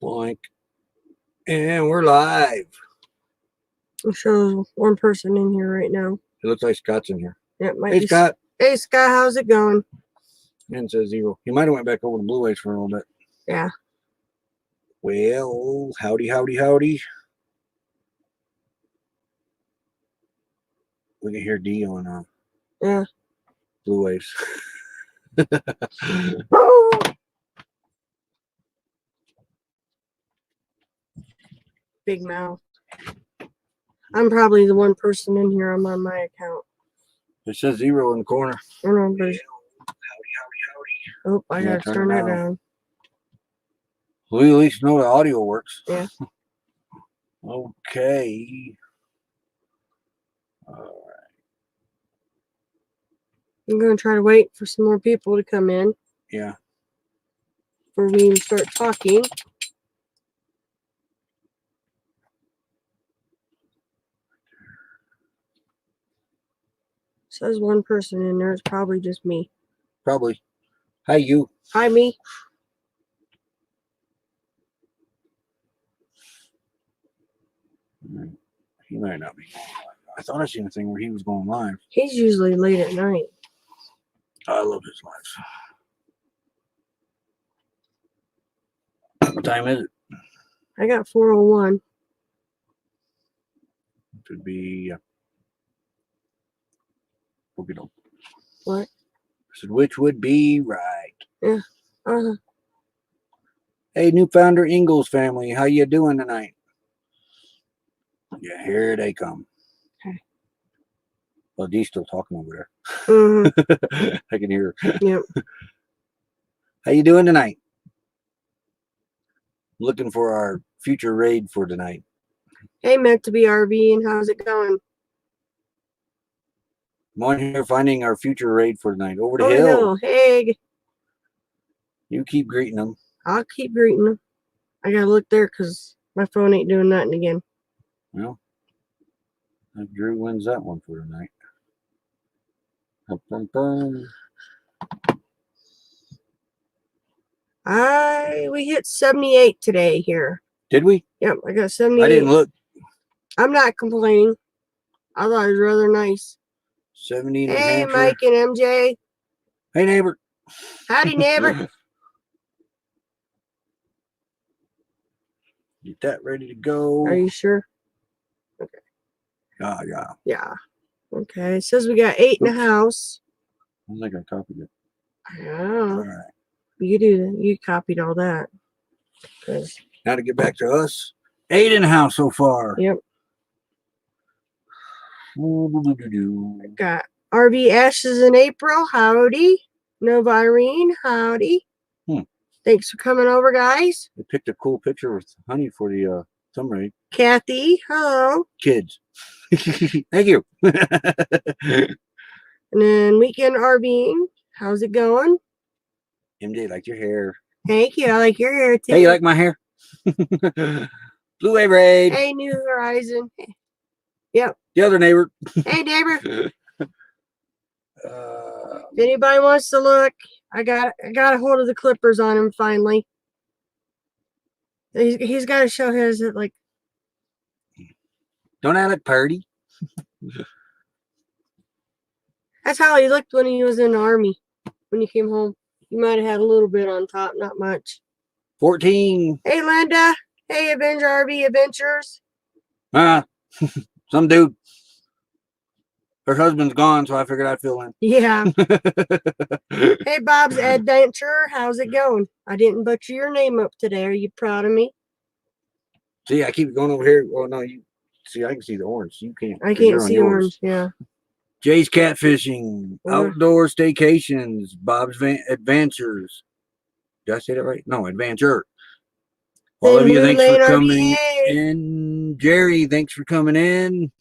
Blank. And we're live. I'm sure there's one person in here right now. It looks like Scott's in here. Yeah, it might Hey, be Scott. Hey, Scott, how's it going? And it says 0. He might have went back over to Blue Waves for a little bit. Yeah. Well, howdy, howdy, howdy. We can hear D on Yeah. Blue Waves. Big mouth. I'm probably the one person in here. I'm on my account. It says 0 in the corner. I don't know, but Howdy, howdy, howdy. oh, I gotta turn that down. We at least know the audio works. Yeah. Okay. All right. I'm gonna try to wait for some more people to come in. Yeah. Before we even start talking. Says one person in there. It's probably just me. Probably. Hi, you. Hi, me. He might not be. I thought I seen a thing where he was going live. He's usually late at night. I love his lives. What time is it? I got 4:01. It could be. What? I said, which would be right. Yeah. Hey, New Founder Ingalls family, how you doing tonight? Yeah, here they come. Okay. Well, Dee's still talking over there. Mm-hmm. I can hear her. Yep. How you doing tonight? Looking for our future raid for tonight. Hey, meant to be RV, and how's it going? I'm on here finding our future raid for tonight. Over the hill. Hey. You keep greeting them. I'll keep greeting them. I gotta look there because my phone ain't doing nothing again. Well, Drew wins that one for tonight. We hit 78 today here. Did we? Yep, I got 78. I didn't look. I'm not complaining. I thought it was rather nice. 70 in New Hey, Hampshire. Mike and MJ. Hey, neighbor. Howdy, neighbor. Get that ready to go. Are you sure? Okay. Yeah. Yeah. Okay. It says we got 8 in the house. I think I copied it. Yeah. All right. You do that. You copied all that. Now to get back to us. 8 in the house so far. Yep. Got RV Ashes in April. Howdy. Nova Irene. Howdy. Thanks for coming over, guys. They picked a cool picture with honey for the thumb raid. Kathy. Hello. Kids. Thank you. And then Weekend RVing. How's it going? MJ, like your hair. Thank you. I like your hair too. Hey, you like my hair? Blue Wave Raid. Hey, New Horizon. Yep. The other neighbor. Hey, neighbor. If anybody wants to look, I got a hold of the clippers on him finally. He's got to show his like. Don't I look pretty? That's how he looked when he was in the army. When he came home, he might have had a little bit on top, not much. 14. Hey, Linda. Hey, Avenger RV Adventures. Some dude. Her husband's gone, so I figured I'd fill in. Yeah. Hey, Bob's Adventure. How's it going? I didn't butcher your name up today. Are you proud of me? See, I keep going over here. Well, no, you see, I can see the orange. You can't. I can't see orange. Yeah. Jay's Catfishing, Outdoor Staycations, Bob's Adventures. Did I say that right? No, Adventure. All of you, thanks for coming in. Jerry, thanks for coming in.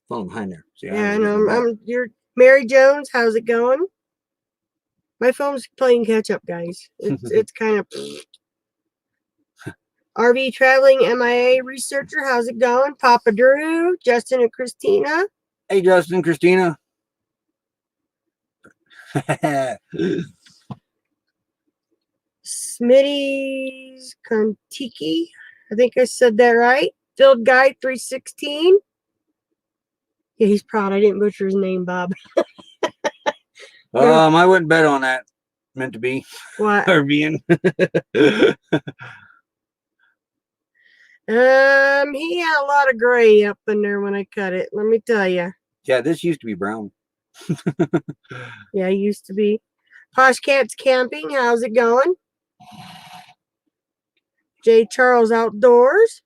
Phone behind there. See, yeah, I know. You're Mary Jones. How's it going? My phone's playing catch up, guys. It's kind of. RV Traveling MIA Researcher, how's it going? Papa Drew, Justin and Christina. Hey, Justin, Christina. Smitty's Kontiki. I think I said that right. Field Guide 316. Yeah, he's proud. I didn't butcher his name, Bob. I wouldn't bet on that. Meant to be. What? Or being. He had a lot of gray up in there when I cut it. Let me tell you. Yeah, this used to be brown. Yeah, it used to be. Posh Cats Camping. How's it going? J. Charles Outdoors.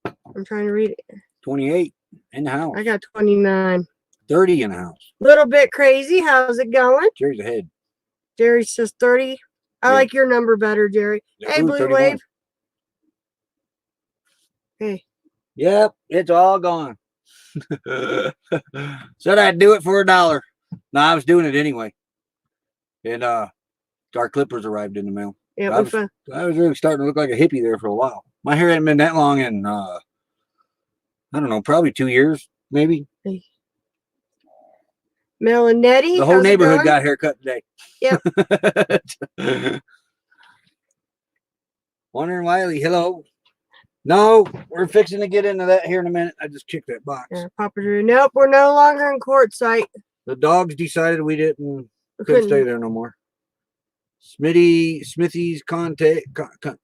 I'm trying to read it. 28 in the house. I got 29. 30 in the house. Little bit crazy. How's it going? Jerry's ahead. Jerry says 30. I like your number better, Jerry. Yeah, Hey, Blue 31. Wave. Hey. Yep, it's all gone. Said I'd do it for $1. No, I was doing it anyway. And our clippers arrived in the mail. Yeah, I was really starting to look like a hippie there for a while. My hair hadn't been that long in, I don't know, probably 2 years, maybe. Hey. Melanetti. The whole neighborhood got a haircut today. Yep. Wondering Wiley, hello. No, we're fixing to get into that here in a minute. I just kicked that box. Yeah, Papa Drew. Nope, we're no longer in quartzite. The dogs decided we couldn't stay there no more. Smithy's contact.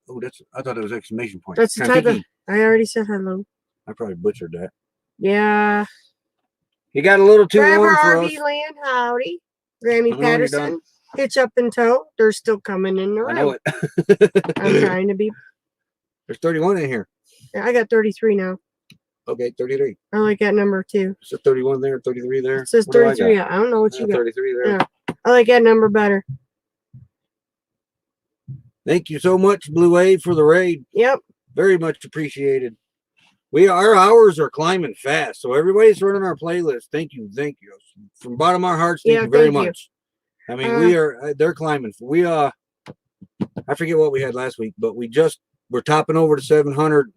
Oh, I thought it was exclamation point. That's the type of. I already said hello. I probably butchered that. Yeah. He got a little too Grandma warm for us. RV Land, howdy. Grammy Patterson, hitch up in tow. They're still coming in the room. I know it. I'm trying to be. There's 31 in here. I got 33 now. Okay, 33. I like that number too. So 31 there, 33 there. It says 33. I don't know what you got. 33 there. Yeah. I like that number better. Thank you so much, Blue Wave, for the raid. Yep. Very much appreciated. Our hours are climbing fast, so everybody's running our playlist. Thank you. From bottom of our hearts, thank you very much. I mean, they're climbing. I forget what we had last week, but we're topping over to 700.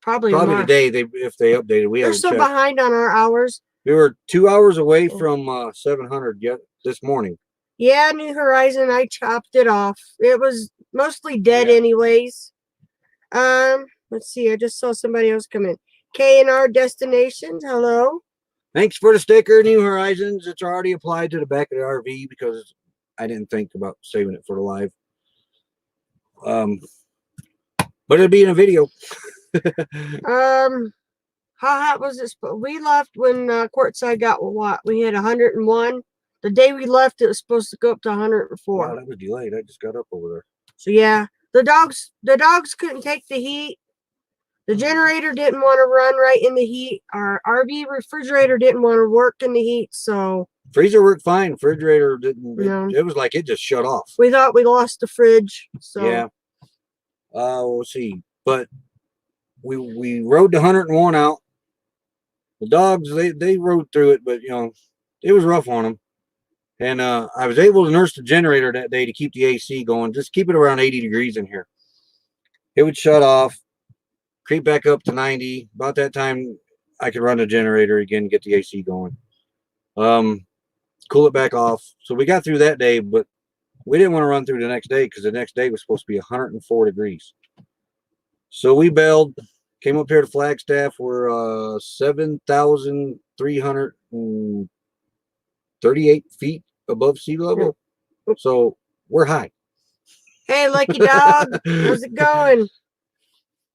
Probably today, if they updated. We're so behind on our hours. We were 2 hours away from 700 yet this morning. Yeah, New Horizon, I chopped it off. It was mostly dead anyways. Let's see. I just saw somebody else come in. K&R Destinations. Hello. Thanks for the sticker, New Horizons. It's already applied to the back of the RV because I didn't think about saving it for the live. But it'll be in a video. How hot was it? We left when Quartzsite got what? We had 101. The day we left, it was supposed to go up to 104. Wow, that was delayed. I just got up over there. So yeah, the dogs couldn't take the heat. The generator didn't want to run right in the heat. Our RV refrigerator didn't want to work in the heat. So freezer worked fine. Refrigerator didn't. It was like it just shut off. We thought we lost the fridge. So yeah. We'll see. But we rode the 101 out. The dogs they rode through it, but it was rough on them. And I was able to nurse the generator that day to keep the AC going. Just keep it around 80 degrees in here. It would shut off, creep back up to 90. About that time, I could run the generator again, get the AC going. Cool it back off. So we got through that day, but we didn't want to run through the next day because the next day was supposed to be 104 degrees. So we bailed, came up here to Flagstaff. We're 7,338 feet above sea level. So we're high. Hey, lucky dog. How's it going?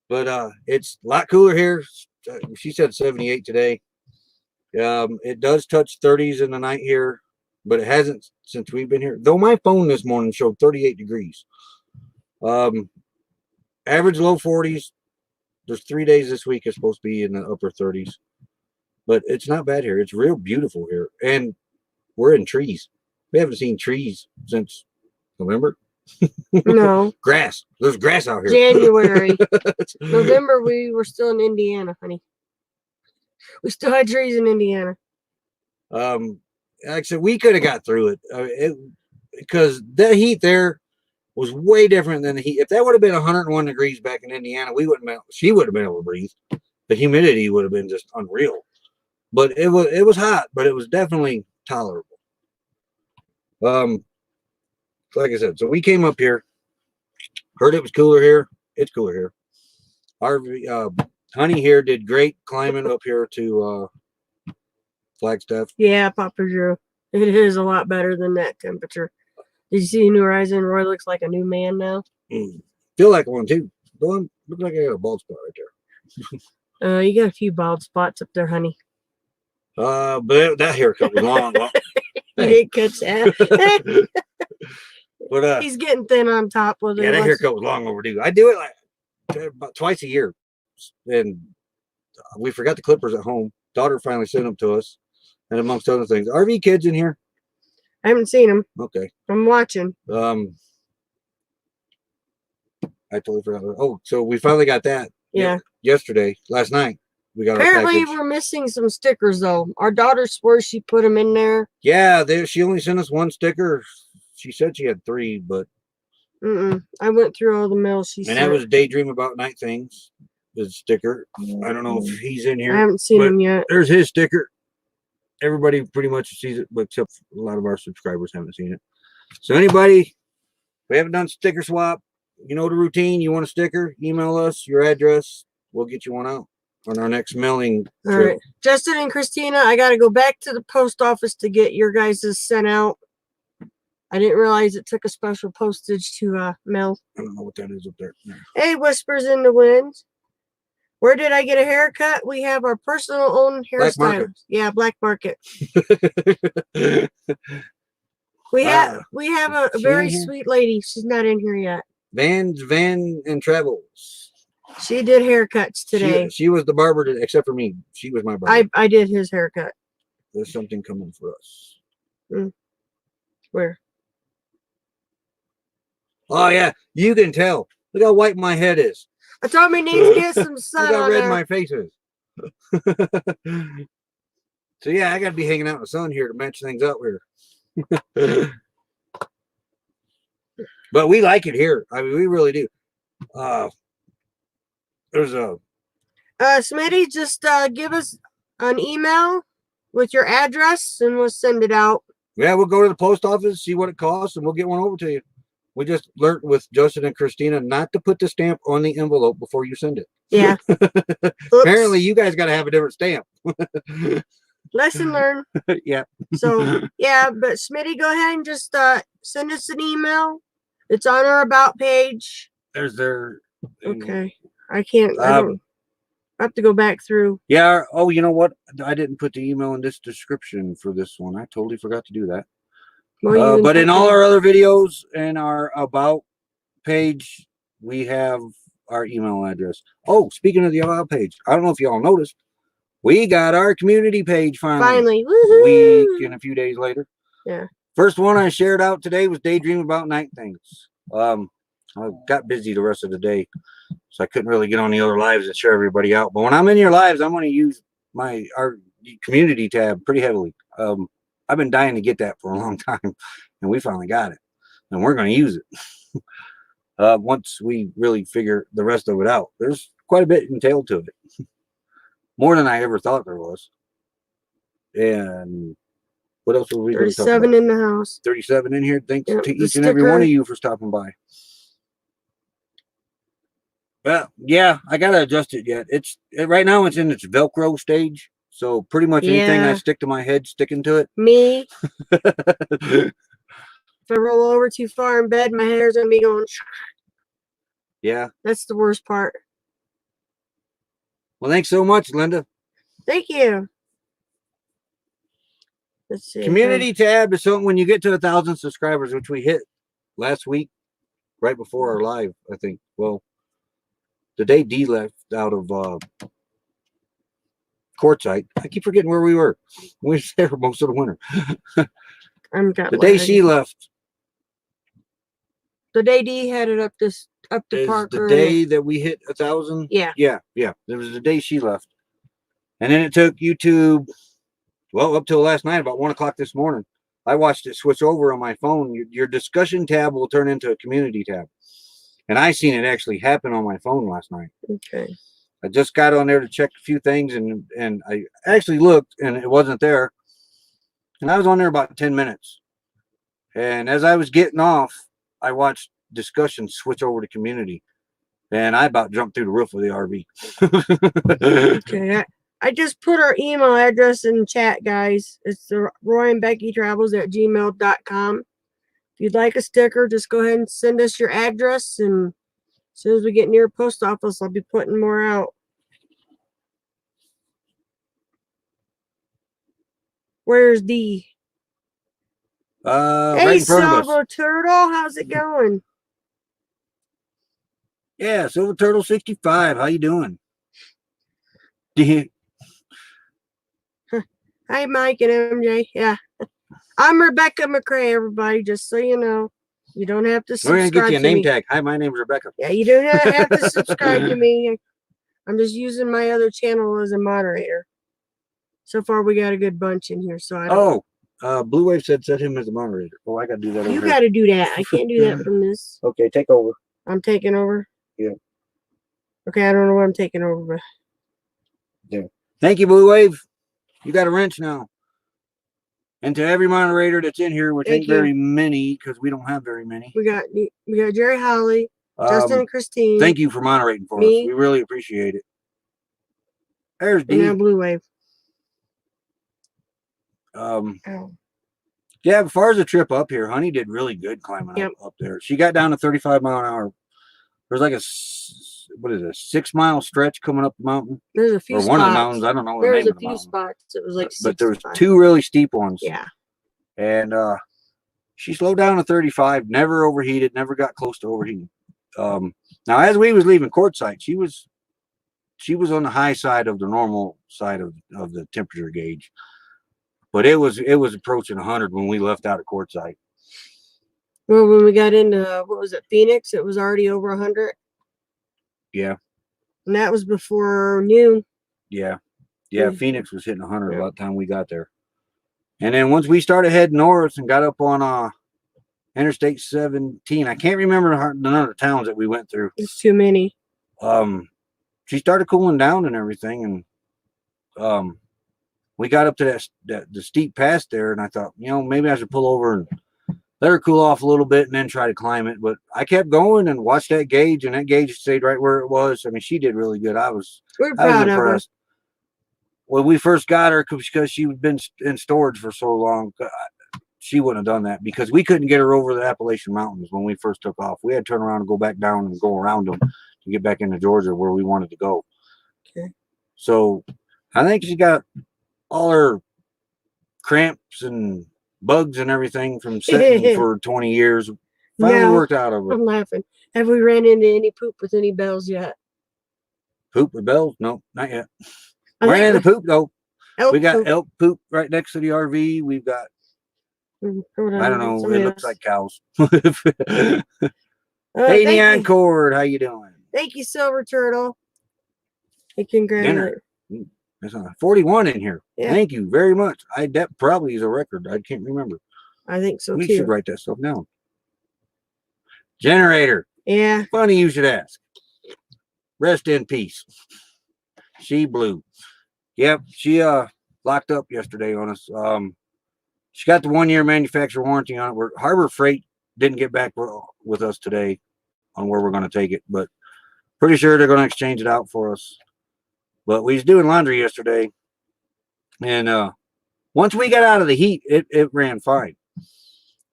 But it's a lot cooler here. She said 78 today. It does touch 30s in the night here, but it hasn't since we've been here. Though my phone this morning showed 38 degrees. Average low 40s. There's 3 days this week is supposed to be in the upper 30s. But it's not bad here. It's real beautiful here. And we're in trees. We haven't seen trees since November. No. Grass. There's grass out here. January. November, we were still in Indiana, honey. We still had trees in Indiana. Like I said, we could have got through it. Because that heat there was way different than the heat. If that would have been 101 degrees back in Indiana, she would have been able to breathe. The humidity would have been just unreal. But it was hot, but it was definitely tolerable. like I said, so we came up here, heard it was cooler here. It's cooler here. Our Honey here did great climbing up here to Flagstaff. Yeah, Papa Drew. It is a lot better than that temperature. Did you see New Horizon? Roy looks like a new man now. Feel like one too. Look like I got a bald spot right there. You got a few bald spots up there, honey. But that haircut was long. He did cut that. But he's getting thin on top. Yeah, that haircut was long overdue. I do it like about twice a year, and we forgot the clippers at home. Daughter finally sent them to us, and amongst other things, RV kids in here. I haven't seen them. Okay, I'm watching. I totally forgot. Oh, so we finally got that. Yeah. Last night. We got apparently we're missing some stickers though. Our daughter swears she put them in there. Yeah, she only sent us one sticker. She said she had 3, but I went through all the mail she sent. And that was Daydream About Night Things. The sticker. I don't know if he's in here. I haven't seen him yet. There's his sticker. Everybody pretty much sees it, but except a lot of our subscribers haven't seen it. So anybody, we haven't done sticker swap. You know the routine. You want a sticker? Email us your address. We'll get you one out on our next mailing trip. All right, Justin and Christina, I got to go back to the post office to get your guys' sent out. I didn't realize it took a special postage to mail. I don't know what that is up there. No. Hey, Whispers in the Wind. Where did I get a haircut? We have our personal own hairstylist. Yeah, Black Market. we have a very sweet lady. She's not in here yet. Van and Travels. She did haircuts today. She was the barber, except for me. She was my barber. I did his haircut. There's something coming for us. Where? Oh yeah, you can tell. Look how white my head is. I told me needs to get some sun. Look how on red there. my face is. So yeah, I got to be hanging out in the sun here to match things up here. But we like it here. I mean, we really do. There's a Smitty, just give us an email with your address and we'll send it out. Yeah, we'll go to the post office, see what it costs, and we'll get one over to you. We just learned with Justin and Christina not to put the stamp on the envelope before you send it. Yeah. Apparently, you guys got to have a different stamp. Lesson learned. Yeah. So, yeah, but Smitty, go ahead and just send us an email. It's on our About page. There's their... Okay. I can't... I have to go back through. Yeah. Oh, you know what? I didn't put the email in this description for this one. I totally forgot to do that. Well, but in all our other videos and our About page, we have our email address. Oh, speaking of the About page, I don't know if y'all noticed, we got our community page finally. Woo-hoo! A week and a few days later. Yeah. First one I shared out today was Daydream About Night Things. I got busy the rest of the day, so I couldn't really get on the other lives and share everybody out. But when I'm in your lives, I'm going to use our community tab pretty heavily. I've been dying to get that for a long time, and we finally got it, and we're going to use it. Once we really figure the rest of it out, there's quite a bit entailed to it, more than I ever thought there was. And what else were we going to talk about? 37 in the house. 37 in here. Thanks to each and every one of you for stopping by. Well, yeah, I gotta adjust it yet. Right now it's in its Velcro stage. So pretty much anything I stick to my head, sticking to it. Me. If I roll over too far in bed, my hair's gonna be going. Yeah. That's the worst part. Well, thanks so much, Linda. Thank you. Let's see. Community tab is something when you get to 1,000 subscribers, which we hit last week, right before our live, I think. Well, the day D left out of Quartzsite. I keep forgetting where we were. We were there for most of the winter. The day she left. The day D headed up the park. The day that we hit 1,000. Yeah. Yeah. There was the day she left, and then it took YouTube. Well, up till last night, about 1 o'clock this morning, I watched it switch over on my phone. Your discussion tab will turn into a community tab, and I seen it actually happen on my phone last night. Okay. I just got on there to check a few things, and I actually looked, and it wasn't there. And I was on there about 10 minutes. And as I was getting off, I watched discussion switch over to community, and I about jumped through the roof of the RV. Okay, I just put our email address in chat, guys. It's the RoyandBeckyTravels@gmail.com. If you'd like a sticker, just go ahead and send us your address, and as soon as we get near post office, I'll be putting more out. Where's D? Right Hey, in front of us. Silver Turtle, how's it going? Yeah, Silver Turtle 65. How you doing? Hi, Mike and MJ. Yeah, I'm Rebecca McCrae. Everybody, just so you know, you don't have to We're gonna subscribe get you a to name me. tag. Hi, my name's Rebecca. Yeah, you don't have to subscribe to me. I'm just using my other channel as a moderator. So far, we got a good bunch in here. So I don't. Blue Wave said set him as a moderator. Oh, I gotta do that. You over got to do that. I can't do that from this. Okay, take over. I'm taking over. Yeah. Okay, I don't know what I'm taking over, but yeah. Thank you, Blue Wave. You got a wrench now. And to every moderator that's in here, which ain't very many because we don't have very many. We got Jerry Holly, Justin and Christine. Thank you for moderating for us. We really appreciate it. There's D. And Blue Wave. Yeah, as far as the trip up here, Honey did really good climbing up there. She got down to 35 mile an hour. There's like a 6 mile stretch coming up the mountain. There's a few or spots. One of the mountains. I don't know. There's a few spots. It was like but there's 2 really steep ones. Yeah. And she slowed down to 35. Never overheated. Never got close to overheating. Now, as we was leaving Quartzsite, she was on the high side of the normal side of the temperature gauge. But it was approaching 100 when we left out of Quartzsite. Well, when we got into what was it, Phoenix, it was already over 100. Yeah. And that was before noon. Yeah. Phoenix was hitting 100 by the time we got there. And then once we started heading north and got up on Interstate 17, I can't remember the number of towns that we went through. It's too many. She started cooling down and everything, and we got up to the steep pass there, and I thought, maybe I should pull over and let her cool off a little bit and then try to climb it. But I kept going and watched that gauge, and that gauge stayed right where it was. I mean, she did really good. I was impressed. Of her. When we first got her, because she'd been in storage for so long, she wouldn't have done that because we couldn't get her over the Appalachian Mountains when we first took off. We had to turn around and go back down and go around them to get back into Georgia where we wanted to go. Okay. So I think she got all her cramps and bugs and everything from sitting for 20 years finally worked out of her. I'm laughing. Have we ran into any poop with any bells yet? Poop with bells? No, not yet. Ran into poop though. We got elk poop right next to the RV. We've got I don't know. It looks like cows. Hey, Neon Cord, how you doing? Thank you, Silver Turtle. Hey, congratulations. There's 41 in here. Yeah. Thank you very much. That probably is a record. I can't remember. I think so we too. Should write that stuff down. Generator. Yeah. Funny you should ask. Rest in peace. She blew. Yep, she locked up yesterday on us. She got the 1-year manufacturer warranty on it. Where Harbor Freight didn't get back with us today on where we're going to take it, but pretty sure they're going to exchange it out for us. But we was doing laundry yesterday, and once we got out of the heat, it ran fine.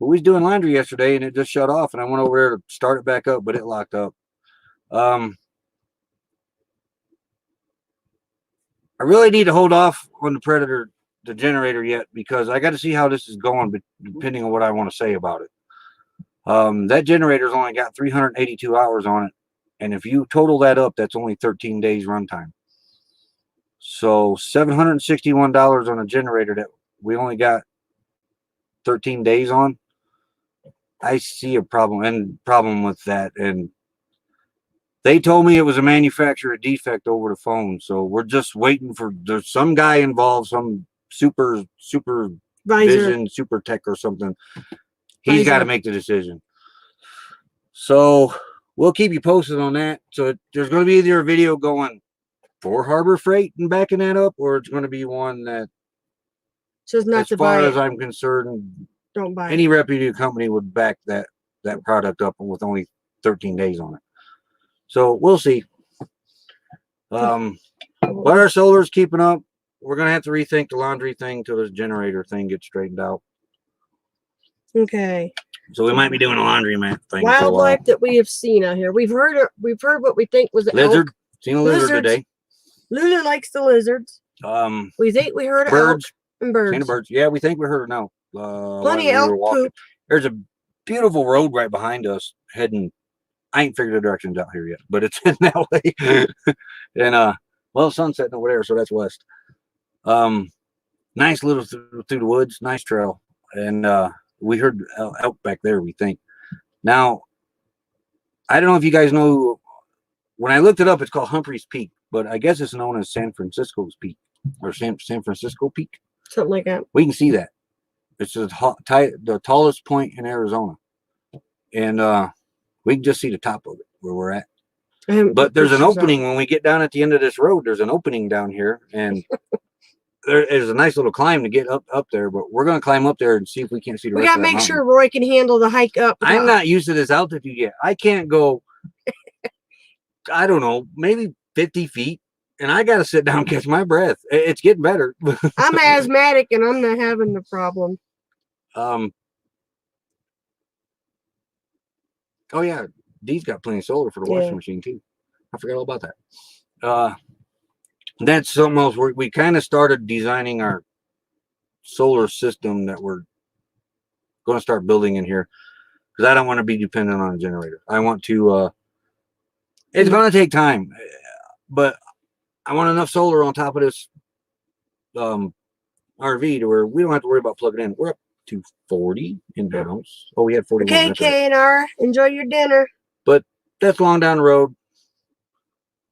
But we was doing laundry yesterday, and it just shut off, and I went over there to start it back up, but it locked up. I really need to hold off on the Predator, the generator, yet because I got to see how this is going, but depending on what I want to say about it. That generator's only got 382 hours on it, and if you total that up, that's only 13 days runtime. So $761 on a generator that we only got 13 days on. I see a problem with that, and they told me it was a manufacturer defect over the phone. So we're just waiting for there's some guy involved, some super vision, super tech or something. He's got to make the decision. So we'll keep you posted on that. So there's going to be either a video going for Harbor Freight and backing that up, or it's going to be one that, just not as far as I'm concerned, don't buy any reputable company would back that that product up with only 13 days on it. So we'll see. But our solar's keeping up. We're gonna have to rethink the laundry thing till this generator thing gets straightened out. Okay. So we might be doing a laundromat thing. Wildlife that we have seen out here. We've heard what we think was an lizard. elk. Seen a lizard Lizards. today. Lulu likes the lizards. We think we heard birds. Elk and birds. Seen the birds. Yeah, we think we heard no. Plenty of elk poop. There's a beautiful road right behind us heading. I ain't figured the directions out here yet, but it's in that way. And well, sun's setting over there, so that's west. Nice little through the woods, nice trail, and we heard elk back there. We think. Now, I don't know if you guys know. When I looked it up, it's called Humphreys Peak, but I guess it's known as San Francisco's Peak or San Francisco Peak. Something like that. We can see that. It's the tallest point in Arizona, and we can just see the top of it where we're at. But there's an opening when we get down at the end of this road. There's an opening down here, and there's a nice little climb to get up there. But we're gonna climb up there and see if we can't see the. We gotta make sure Roy can handle the hike up. I'm not used to this altitude yet. I can't go. I don't know, maybe 50 feet, and I got to sit down and catch my breath. It's getting better. I'm asthmatic, and I'm not having the problem. Oh yeah, Dee's got plenty of solar for the washing machine too. I forgot all about that. That's something else. We kind of started designing our solar system that we're going to start building in here because I don't want to be dependent on a generator. I want to. It's going to take time, but I want enough solar on top of this RV to where we don't have to worry about plugging in. We're up to 40 in the house. Oh, we had 41. Okay, KNR, enjoy your dinner. But that's long down the road.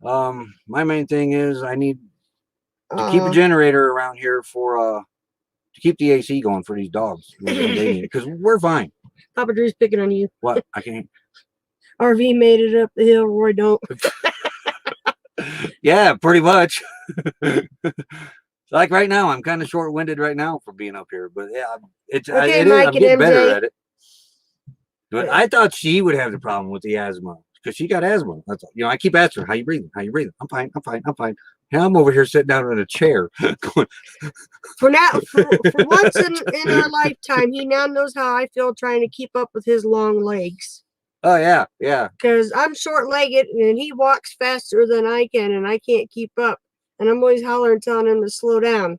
My main thing is I need to keep a generator around here for to keep the AC going for these dogs because we're fine. Papa Drew's picking on you. What? I can't. RV made it up the hill, Roy don't. Yeah, pretty much. Like right now, I'm kind of short-winded right now for being up here, but yeah, I'm getting better at it. But I thought she would have the problem with the asthma because she got asthma. That's I keep asking her, "How you breathing? How you breathing?" I'm fine. I'm fine. I'm fine. Now I'm over here sitting down in a chair. For once in our lifetime, he now knows how I feel trying to keep up with his long legs. Oh yeah, yeah. Because I'm short-legged and he walks faster than I can, and I can't keep up. And I'm always hollering, telling him to slow down.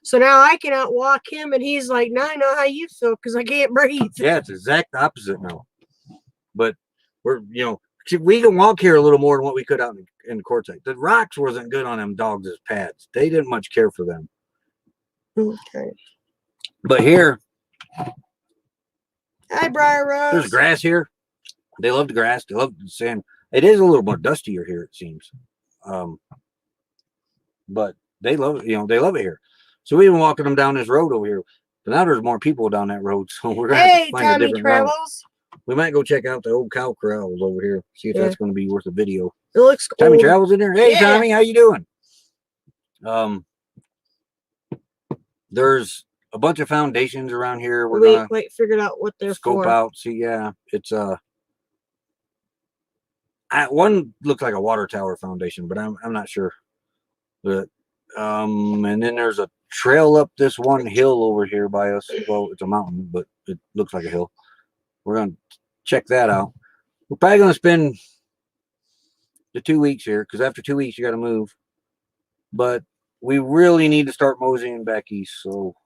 So now I can outwalk him, and he's like, "Now I know how you feel because I can't breathe." Yeah, it's the exact opposite now. But we're we can walk here a little more than what we could out in the quartzite. The rocks wasn't good on them dogs as pads. They didn't much care for them. Okay. But here. Hi, Briar Rose. There's grass here. They love the grass. They love the sand. It is a little more dustier here, it seems. But they love it. They love it here. So we've been walking them down this road over here. But now there's more people down that road. So we're going to find a different route. We might go check out the old cow corrals over here. See if that's going to be worth a video. It looks cool. Tommy Travels in there. Hey, Tommy, how you doing? There's a bunch of foundations around here. We're gonna figured out what they're scope out. See, it's one looks like a water tower foundation, but I'm not sure. But and then there's a trail up this one hill over here by us. Well, it's a mountain, but it looks like a hill. We're gonna check that out. We're probably gonna spend the 2 weeks here because after 2 weeks you got to move. But we really need to start moseying back east, so.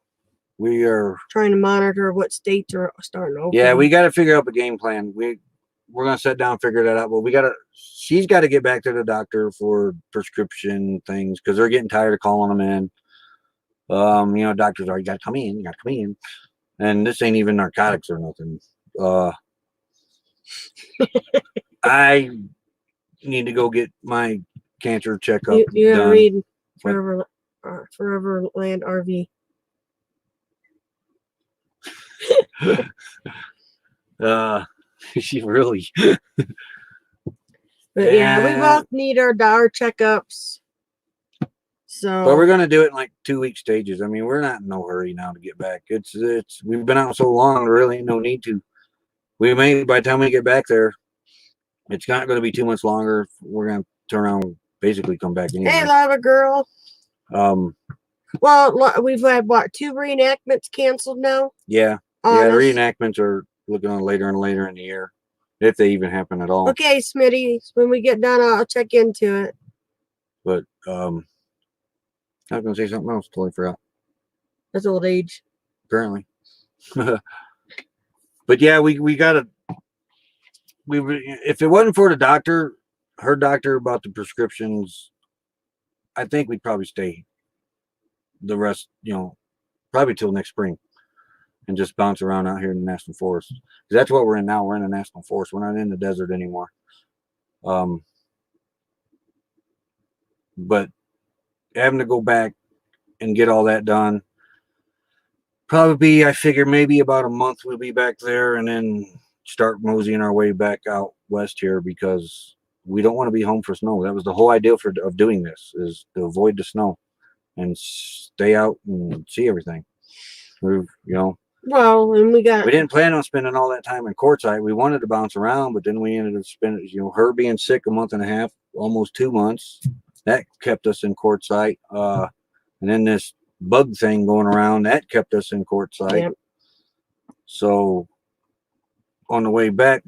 We are trying to monitor what states are starting to open. Yeah, we got to figure out a game plan. We're gonna sit down and figure that out. But she's got to get back to the doctor for prescription things because they're getting tired of calling them in. Doctors are, you got to come in, and this ain't even narcotics or nothing. I need to go get my cancer checkup. You gotta read Forever Land RV. She really. But yeah, we both need our checkups. So, but we're gonna do it in like 2 week stages. I mean, we're not in no hurry now to get back. It's we've been out so long, there really ain't no need to. We may, by the time we get back there, it's not going to be too much longer. We're going to turn around and basically come back anyway. Hey, Lava Girl. Well, we've had, what, 2 reenactments canceled now? Yeah. On Yeah, the us? reenactments are looking on later and later in the year, if they even happen at all. Okay, Smitty. When we get done, I'll check into it. But I was going to say something else. Totally forgot. That's old age. Apparently. But yeah, we got to. If it wasn't for the doctor, her doctor about the prescriptions, I think we'd probably stay the rest, probably till next spring and just bounce around out here in the national forest. Because that's what we're in now. We're in the national forest. We're not in the desert anymore. But having to go back and get all that done, probably, I figure maybe about a month we'll be back there and then start moseying our way back out west here because we don't want to be home for snow. That was the whole idea of doing this, is to avoid the snow and stay out and see everything. Well, and we didn't plan on spending all that time in Quartzsite. We wanted to bounce around, but then we ended up spending, her being sick a month and a half, almost 2 months. That kept us in Quartzsite. And then this bug thing going around, that kept us in Quartzsite. Yep. So on the way back,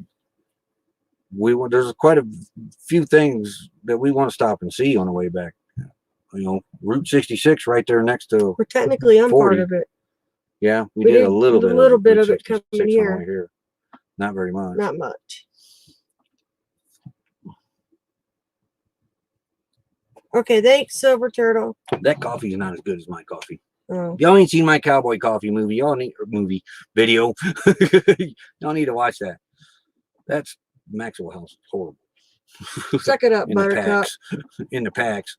there's quite a few things that we want to stop and see on the way back. Route 66 right there next to. We're technically on 40. Part of it. Yeah, we did a little bit of it coming here. Not very much. Not much. Okay, thanks, Silver Turtle. That coffee is not as good as my coffee. Oh. Y'all ain't seen my cowboy coffee movie. Y'all need video. Y'all need to watch that. That's Maxwell House. Horrible. Suck it up, Buttercup. In the packs.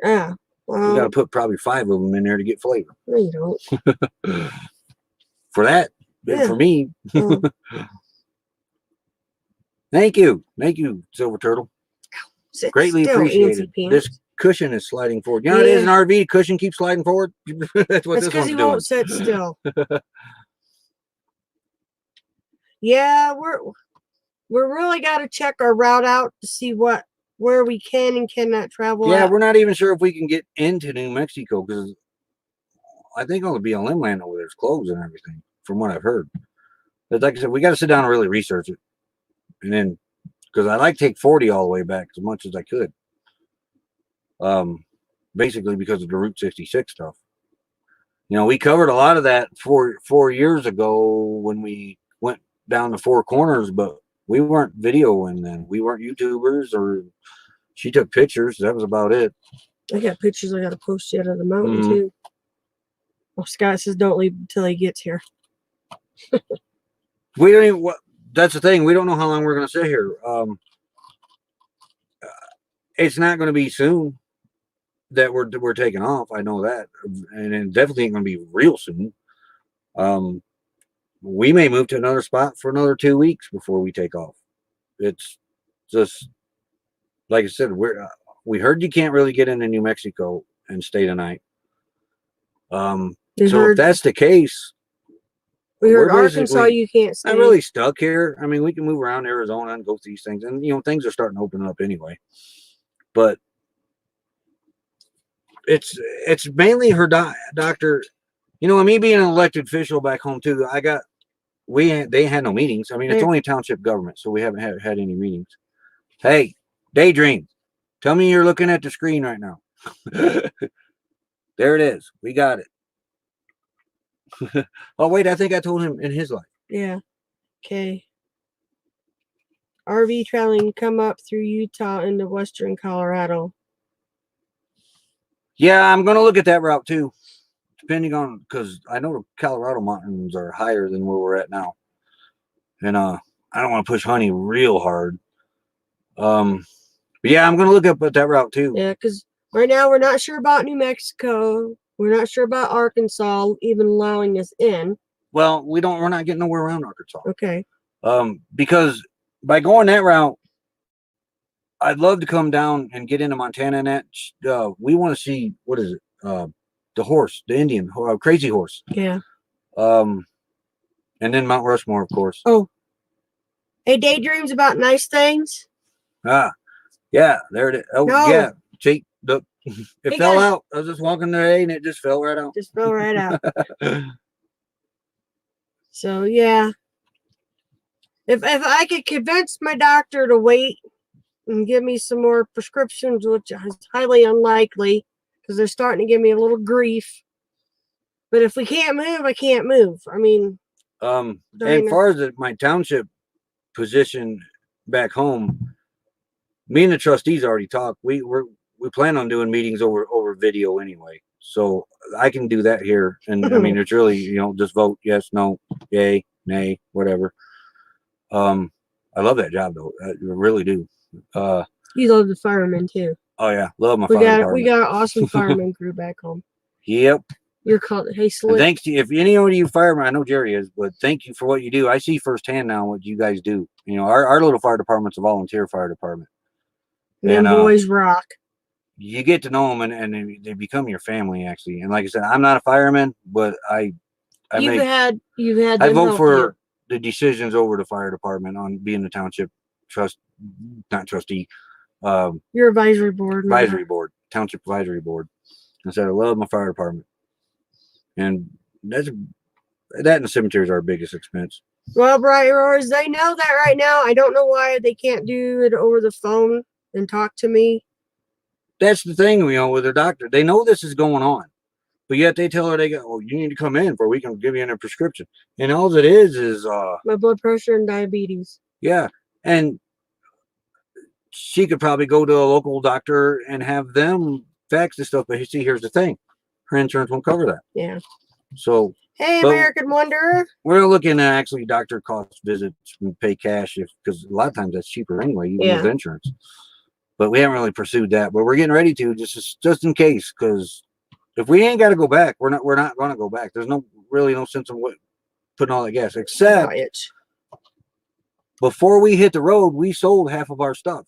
Yeah. Well, you got to put probably 5 of them in there to get flavor. No, you don't. For that, yeah. For me. Oh. Thank you, Silver Turtle. Greatly appreciated. This cushion is sliding forward. It is an RV. Cushion keeps sliding forward. That's what this one's doing. That's because he won't sit still. Yeah, we're really got to check our route out to see where we can and cannot travel. Yeah, we're not even sure if we can get into New Mexico because I think all the BLM land over there is closed and everything, from what I've heard. But like I said, we got to sit down and really research it, and then because I like to take 40 all the way back as much as I could. Basically because of the Route 66 stuff. We covered a lot of that 4 years ago when we went down the 4 corners, but we weren't videoing then. We weren't YouTubers, or she took pictures. That was about it. I got pictures I got to post yet of the mountain too. Well, Scott says don't leave until he gets here. We don't even. That's the thing. We don't know how long we're going to sit here. It's not going to be soon that we're taking off. I know that, and it definitely ain't going to be real soon. We may move to another spot for another 2 weeks before we take off. It's just like I said. We heard you can't really get into New Mexico and stay the night. So if that's the case. We heard Arkansas, you can't stay. I'm really stuck here. I mean, we can move around Arizona and go through these things. And, things are starting to open up anyway. But it's mainly her doctor. Me being an elected official back home, too, they had no meetings. I mean, it's only township government, so we haven't had any meetings. Hey, Daydream, tell me you're looking at the screen right now. There it is. We got it. Oh wait, I think I told him in his life. Yeah. Okay. RV traveling come up through Utah into western Colorado. Yeah, I'm gonna look at that route too, depending on, because I know the Colorado mountains are higher than where we're at now, and I don't want to push Honey real hard. But yeah, I'm gonna look up at that route too. Yeah, because right now we're not sure about New Mexico. We're not sure about Arkansas even allowing us in. Well, we're not getting nowhere around Arkansas. Okay. Because by going that route, I'd love to come down and get into Montana and that. We want to see, what is it? The horse, the Indian, Crazy Horse. Yeah. And then Mount Rushmore, of course. Oh. Hey, daydreams about nice things. Ah, yeah, there it is. Oh, No. yeah. See, look, it Hey, fell guys. out. I was just walking today and it just fell right out. Just fell right out. So yeah, if I could convince my doctor to wait and give me some more prescriptions, which is highly unlikely because they're starting to give me a little grief. But if we can't move, I can't move. I mean, as far as my township position back home, me and the trustees already talked. We plan on doing meetings over video anyway, so I can do that here. And I mean, it's really, you know, just vote yes, no, yay, nay, whatever. I love that job though. I really do. You love the firemen too. Oh yeah, love my We fire got department. we got an awesome fireman crew back home. Yep. You're called Hey And Slick. thanks to, if any of you firemen, I know Jerry is, but thank you for what you do. I see firsthand now what you guys do. You know, our little fire department's a volunteer fire department. Them boys rock. You get to know them and they become your family actually. And like I said, I'm not a fireman, but I You've had I them vote help for you. the decisions over the fire department on being the township not trustee, Your advisory board. advisory board, township advisory board. I said I love my fire department, and that and the cemeteries are our biggest expense. Well, Bright Roars, they know that right now. I don't know why they can't do it over the phone and talk to me. That's the thing, you know, with their doctor. They know this is going on, but yet they tell her they go, "Oh, you need to come in for we can give you a prescription." And all it is my blood pressure and diabetes. Yeah, and she could probably go to a local doctor and have them fax the stuff. But you see, here's the thing: her insurance won't cover that. Yeah. So, hey, American Wanderer, we're looking at actually doctor cost visits and pay cash because a lot of times that's cheaper anyway, even with insurance. But we haven't really pursued that. But we're getting ready to just in case, because if we ain't got to go back, we're not going to go back. There's no sense in putting all that gas, except before we hit the road, we sold half of our stuff.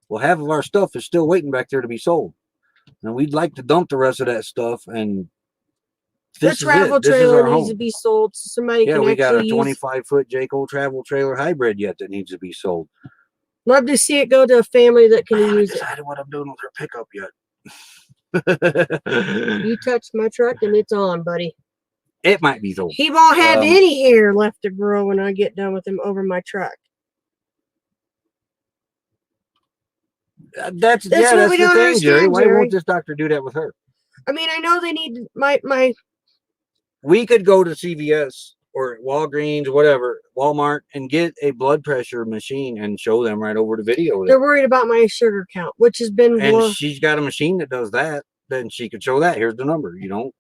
Well, half of our stuff is still waiting back there to be sold, and we'd like to dump the rest of that stuff. And the travel trailer needs to be sold so somebody can we got a 25-foot Jayco travel trailer hybrid yet that needs to be sold. Love to see it go to a family that can use it. I haven't decided what I'm doing with her pickup yet. You touched my truck and it's on, buddy. It might be sold. He won't have any hair left to grow when I get done with him over my truck. That's the thing, Jerry. Why won't this doctor do that with her? I mean, I know they need my. We could go to CVS or Walgreens, whatever, Walmart, and get a blood pressure machine and show them right over the video. They're worried about my sugar count, which has been. And she's got a machine that does that. Then she could show that. Here's the number. You know,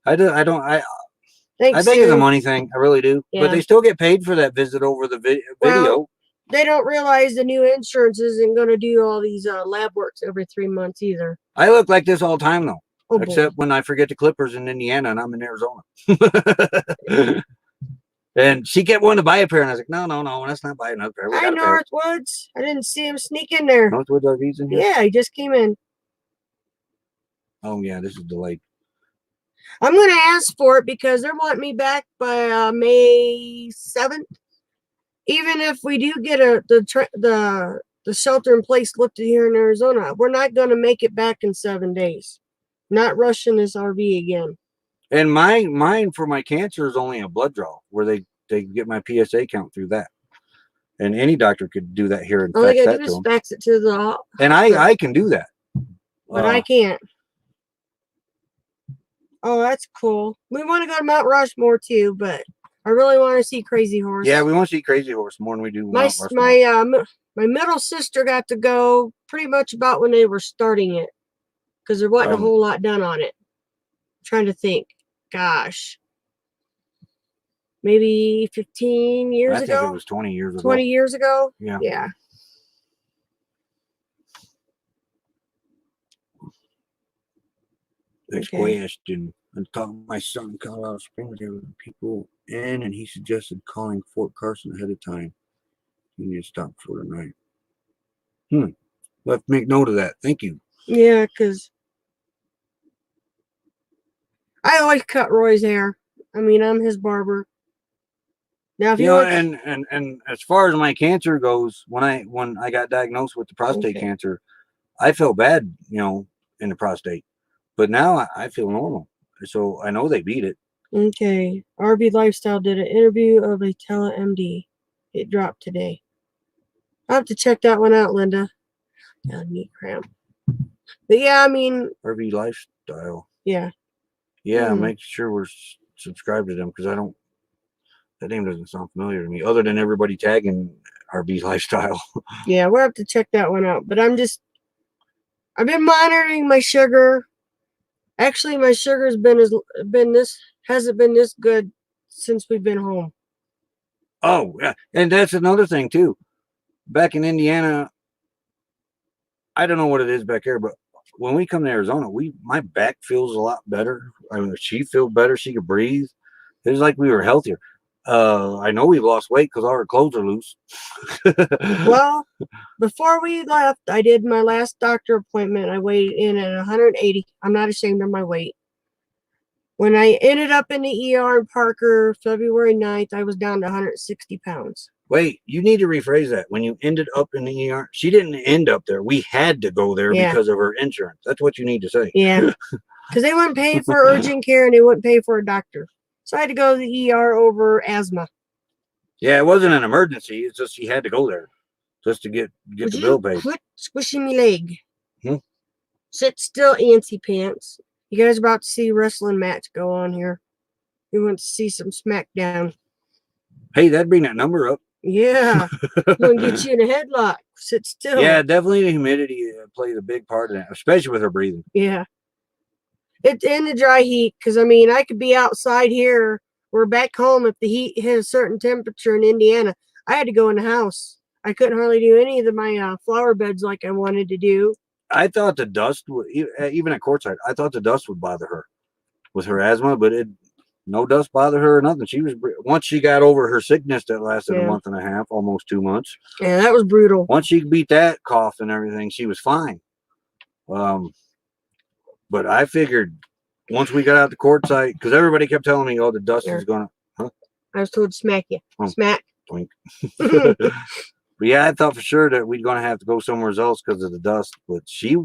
I think it's a money thing. I really do. Yeah. But they still get paid for that visit over the video. Well, they don't realize the new insurance isn't going to do all these lab works every 3 months either. I look like this all the time, though. Oh, except when I forget the clippers in Indiana and I'm in Arizona. And she kept wanting to buy a pair, and I was like, no, let's not buy another pair. Hi, Northwoods. I didn't see him sneak in there. Northwoods RV's in here? Yeah, he just came in. Oh, yeah, this is delayed. I'm going to ask for it because they're wanting me back by May 7th. Even if we do get the shelter in place lifted here in Arizona, we're not going to make it back in 7 days. Not rushing this RV again. And mine for my cancer is only a blood draw where they get my PSA count through that. And any doctor could do that here and fax that to them. Fax it to the. And I can do that. But I can't. Oh, that's cool. We want to go to Mount Rushmore too, but I really want to see Crazy Horse. Yeah, we want to see Crazy Horse more than we do Mount Rushmore. My middle sister got to go pretty much about when they were starting it, because there wasn't a whole lot done on it. I'm trying to think. Gosh. Maybe 15 years ago? I think it was 20 years ago. 20 years ago? Yeah. Yeah. Next question. I'm talking to my son in Colorado Springs. There were people in, and he suggested calling Fort Carson ahead of time. You need to stop for tonight. We'll have to make note of that. Thank you. Yeah, because I always cut Roy's hair. I mean, I'm his barber. Now, if You you know, want, and as far as my cancer goes, when I got diagnosed with the prostate Okay. cancer, I felt bad, in the prostate, but now I feel normal. So I know they beat it. okay, RV Lifestyle did an interview of a tele-MD. It dropped today. I'll have to check that one out, Linda. Knee cramp. But yeah, I mean, RV Lifestyle. yeah. Yeah, make sure we're subscribed to them because that name doesn't sound familiar to me. Other than everybody tagging RV Lifestyle. Yeah, we'll have to check that one out. But I've been monitoring my sugar. Actually, my sugar's hasn't been this good since we've been home. Oh, yeah, and that's another thing too. Back in Indiana, I don't know what it is back here, but when we come to Arizona, my back feels a lot better. I mean, she feels better. She could breathe. It was like we were healthier. I know we've lost weight because all our clothes are loose. Well, before we left, I did my last doctor appointment. I weighed in at 180. I'm not ashamed of my weight. When I ended up in the ER in Parker, February 9th, I was down to 160 pounds. Wait, you need to rephrase that. When you ended up in the ER, she didn't end up there. We had to go there because of her insurance. That's what you need to say. Yeah, because they wouldn't pay for urgent care and they wouldn't pay for a doctor. So I had to go to the ER over asthma. Yeah, it wasn't an emergency. It's just she had to go there just to get the bill paid. Quit squishing me leg. Hmm? Sit still, antsy pants. You guys are about to see a wrestling match go on here. We want to see some SmackDown. Hey, that'd bring that number up. Yeah. I'm going to get you in a headlock. Sit still. Yeah, definitely the humidity plays a big part in that, especially with her breathing. Yeah. It's in the dry heat because, I mean, I could be outside here or back home if the heat hit a certain temperature in Indiana. I had to go in the house. I couldn't hardly do any of my flower beds like I wanted to do. I thought the dust would, even at courtside, I thought the dust would bother her with her asthma, but no dust bothered her or nothing. Once she got over her sickness that lasted a month and a half, almost 2 months. Yeah, that was brutal. Once she beat that cough and everything, she was fine. But I figured once we got out the courtside, because everybody kept telling me, "Oh, the dust is gonna." Huh? I was told to smack you. Smack. But yeah, I thought for sure that we're gonna have to go somewhere else because of the dust. But she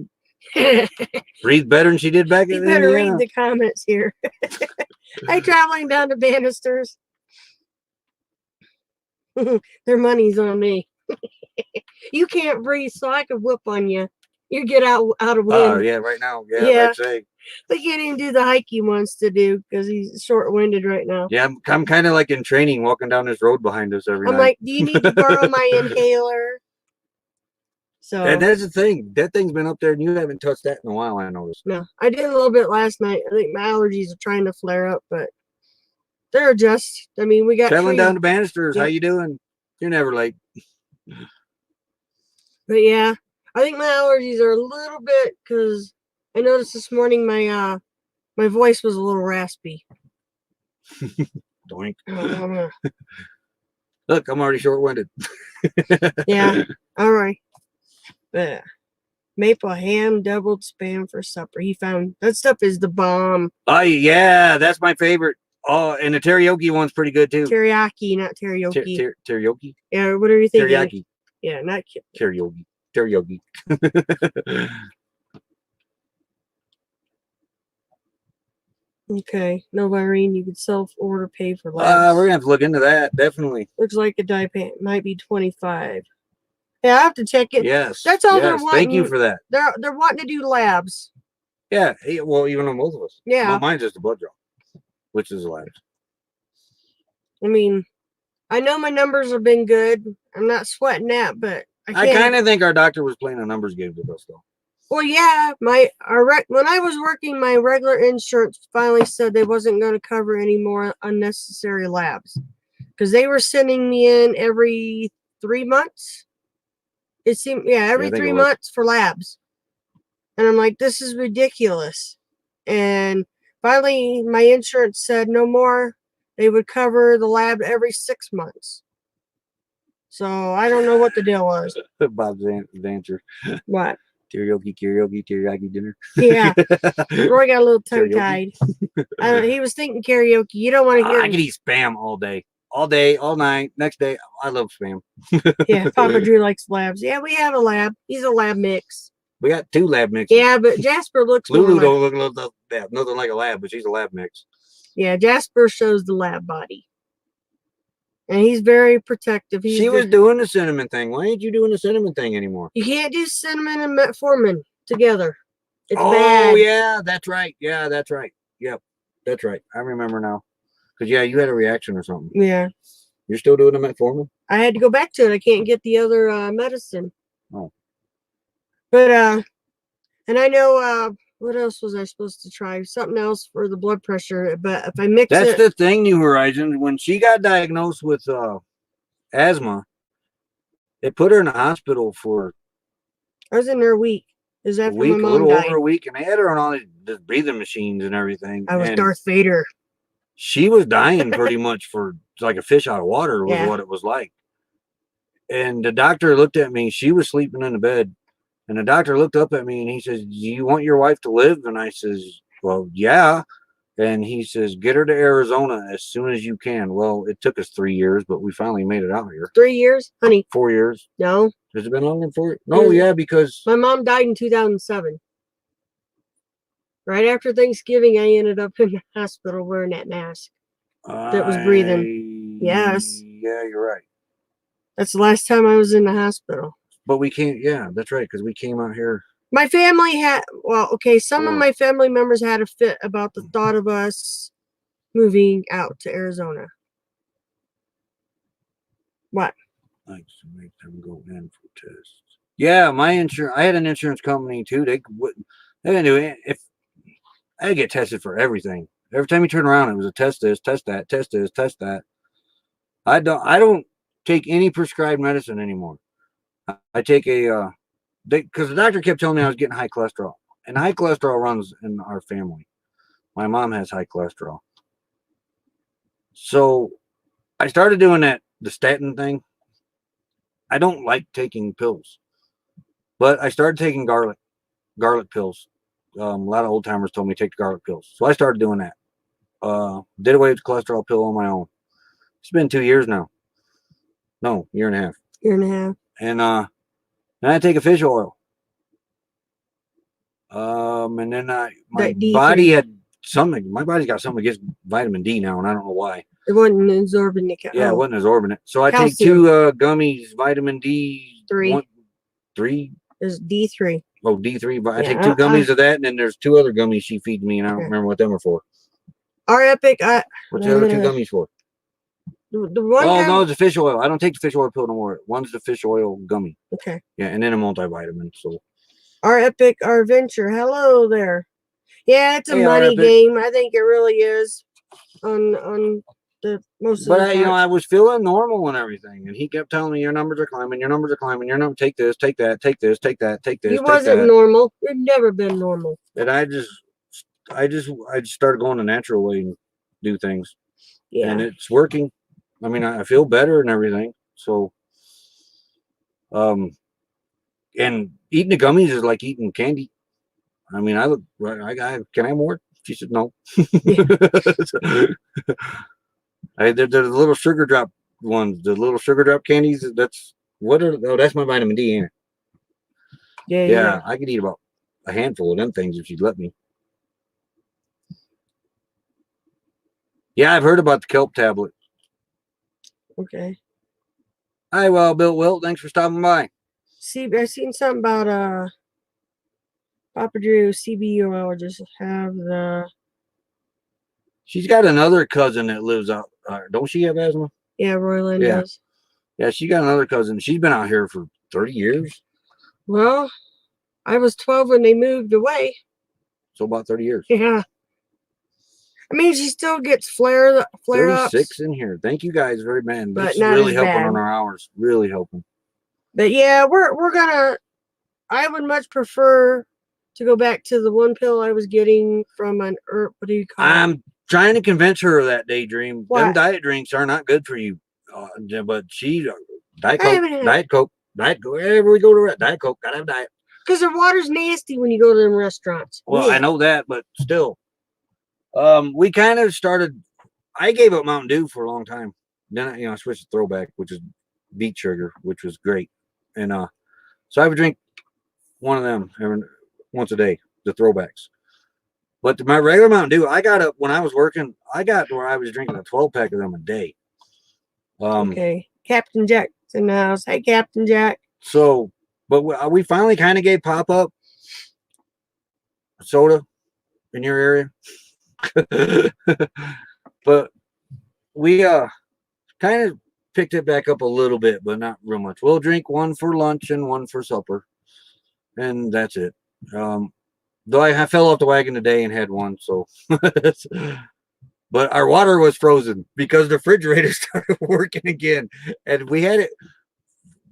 breathed better than she did back in Indiana. You better read the comments here. I traveling down to Bannisters. Their money's on me. You can't breathe, so I could whoop on you. You get out of wind. Oh, yeah, right now. Yeah. They can't even do the hike he wants to do because he's short-winded right now. Yeah, I'm kind of like in training, walking down this road behind us every night. I'm like, do you need to borrow my inhaler? So and that's the thing. That thing's been up there, and you haven't touched that in a while, I noticed. No, I did a little bit last night. I think my allergies are trying to flare up, but they're just. I mean, we got traveling down to Bannisters. Yeah. How you doing? You're never late. But yeah, I think my allergies are a little bit because I noticed this morning my voice was a little raspy. Doink. Look, I'm already short-winded. Yeah. All right. Maple ham doubled spam for supper. He found that stuff is the bomb. Oh yeah, that's my favorite. Oh, and the teriyaki one's pretty good too. Teriyaki, not teriyaki. Teriyaki. Yeah, what are you thinking? Teriyaki. Yeah, not teriyaki. Teriyaki. Okay, no Irene, you could self-order pay for labs. We're gonna have to look into that, definitely. Looks like a dye paint might be 25. Yeah, I have to check it. Yes. That's all they're wanting. Thank you for that. They're wanting to do labs. Yeah, well, even on both of us. Yeah. Well, mine's just a blood draw, which is labs. I mean, I know my numbers have been good. I'm not sweating that, but I kind of think our doctor was playing a numbers game with us, though. Well, yeah, when I was working, my regular insurance finally said they wasn't going to cover any more unnecessary labs because they were sending me in every 3 months. It seemed, every 3 months for labs, and I'm like, this is ridiculous. And finally, my insurance said no more. They would cover the lab every 6 months. So I don't know what the deal was. Bob's answer. What? Teriyaki dinner. Yeah. Roy got a little tongue-tied. He was thinking karaoke. You don't want to hear. I could eat Spam all day. all day, all night. Next day, I love Spam. Yeah, Papa Drew likes labs. Yeah, we have a lab. He's a lab mix. We got 2 lab mixes. Yeah, but Jasper looks more Lulu like, don't look nothing like a lab, but she's a lab mix. yeah, Jasper shows the lab body. And he's very protective. She was doing the cinnamon thing. Why ain't you doing the cinnamon thing anymore? You can't do cinnamon and metformin together. It's Oh, bad. yeah, that's right. Yeah, that's right. Yep, that's right. I remember now. Because, yeah, you had a reaction or something. Yeah. You're still doing the metformin? I had to go back to it. I can't get the other medicine. Oh. But, and I know, what else was I supposed to try? Something else for the blood pressure. But if I mix That's it. the thing, New Horizons. When she got diagnosed with asthma, they put her in the hospital for I was in there a week. It was a after week, my a mom little died. over a week, and they had her on all these breathing machines and everything. I was and Darth Vader. she was dying pretty much for like a fish out of water was Yeah. what it was like. And the doctor looked at me. She was sleeping in the bed. And the doctor looked up at me and he says, "Do you want your wife to live?" And I says, "Well, yeah." And he says, "Get her to Arizona as soon as you can." Well, it took us 3 years, but we finally made it out here. 3 years? Honey, 4 years. no. Has it been longer than 4 years? No, yeah, because My mom died in 2007. Right after Thanksgiving, I ended up in the hospital wearing that mask. That was breathing. Yes. Yeah, you're right. That's the last time I was in the hospital. But we can't, yeah, that's right, because we came out here. My family had, well, okay, some of Sure. my family members had a fit about the thought of us moving out to Arizona. What? Like to make them go in for tests. Yeah, my insurance. I had an insurance company too. They wouldn't. They didn't do it. If I had to get tested for everything. Every time you turn around, it was a test this, test that, test this, test that. I don't take any prescribed medicine anymore. I take a because the doctor kept telling me I was getting high cholesterol, and high cholesterol runs in our family. My mom has high cholesterol, so I started doing the statin thing. I don't like taking pills, but I started taking garlic pills. A lot of old timers told me to take the garlic pills, so I started doing that. Did away with the cholesterol pill on my own. It's been 2 years now. No, year and a half. Year and a half. And I take a fish oil. And then my body had something. My body's got something against vitamin D now, and I don't know why. It wasn't absorbing it. Yeah, it wasn't absorbing it. So I Calcium. take 2 gummies, vitamin D. 3. 3? Is D3. Oh, D3. But I Yeah, take 2 gummies of that, and then there's 2 other gummies she feeds me, and I don't remember what them are for. Our Epic. What's the other 2 gummies for? The one. Oh, no, it's the fish oil. I don't take the fish oil pill no more. One's the fish oil gummy. Okay. Yeah, and then a multivitamin. So Our Epic, our Venture. Hello there. Yeah, it's a Hey, money Epic. game. I think it really is. On the most of the But you know, parts. I was feeling normal and everything, and he kept telling me your numbers are climbing, your numbers are climbing, your number. Take this, take that, take this, take that, take this. He take wasn't that. normal. You've never been normal. And I just started going the natural way and do things, Yeah. and it's working. I mean, I feel better and everything. So, and eating the gummies is like eating candy. I mean, I can I have more? She said no. They're the little sugar drop ones, the little sugar drop candies. That's that's my vitamin D in it. Yeah, I could eat about a handful of them things if she'd let me. Yeah, I've heard about the kelp tablet. Okay. Hi, well, Bill Wilt, thanks for stopping by. See, I seen something about Papa Drew CB oil. Just have the. She's got another cousin that lives out. Don't she have asthma? Yeah, Royland Yeah. does. Yeah, she got another cousin. She's been out here for 30 years. Well, I was 12 when they moved away. So about 30 years. Yeah. I mean, she still gets flare ups. 36 in here. Thank you guys very much. But This is not really as helping bad. on our hours. Really helping. But yeah, we're gonna. I would much prefer to go back to the one pill I was getting from an herb. What do you call it? I'm trying to convince her of that, Daydream. What? Them diet drinks are not good for you. But she, Diet I Coke, haven't had- Diet Coke, Diet Coke. Wherever we go to Diet Coke, gotta have Diet. Because their water's nasty when you go to them restaurants. Well, I know that, but still. We kind of started. I gave up Mountain Dew for a long time. then I switched to Throwback, which is beet sugar, which was great. And so I would drink one of them once a day, the Throwbacks. But my regular Mountain Dew, I got up when I was working. I got to where I was drinking a 12-pack of them a day. Okay, Captain Jack's in the house. Hey, Captain Jack. So, but we finally kind of gave Pop Up soda in your area. But we kind of picked it back up a little bit, but not real much. We'll drink one for lunch and one for supper, and that's it. Though I fell off the wagon today and had one, so but our water was frozen because the refrigerator started working again, and we had it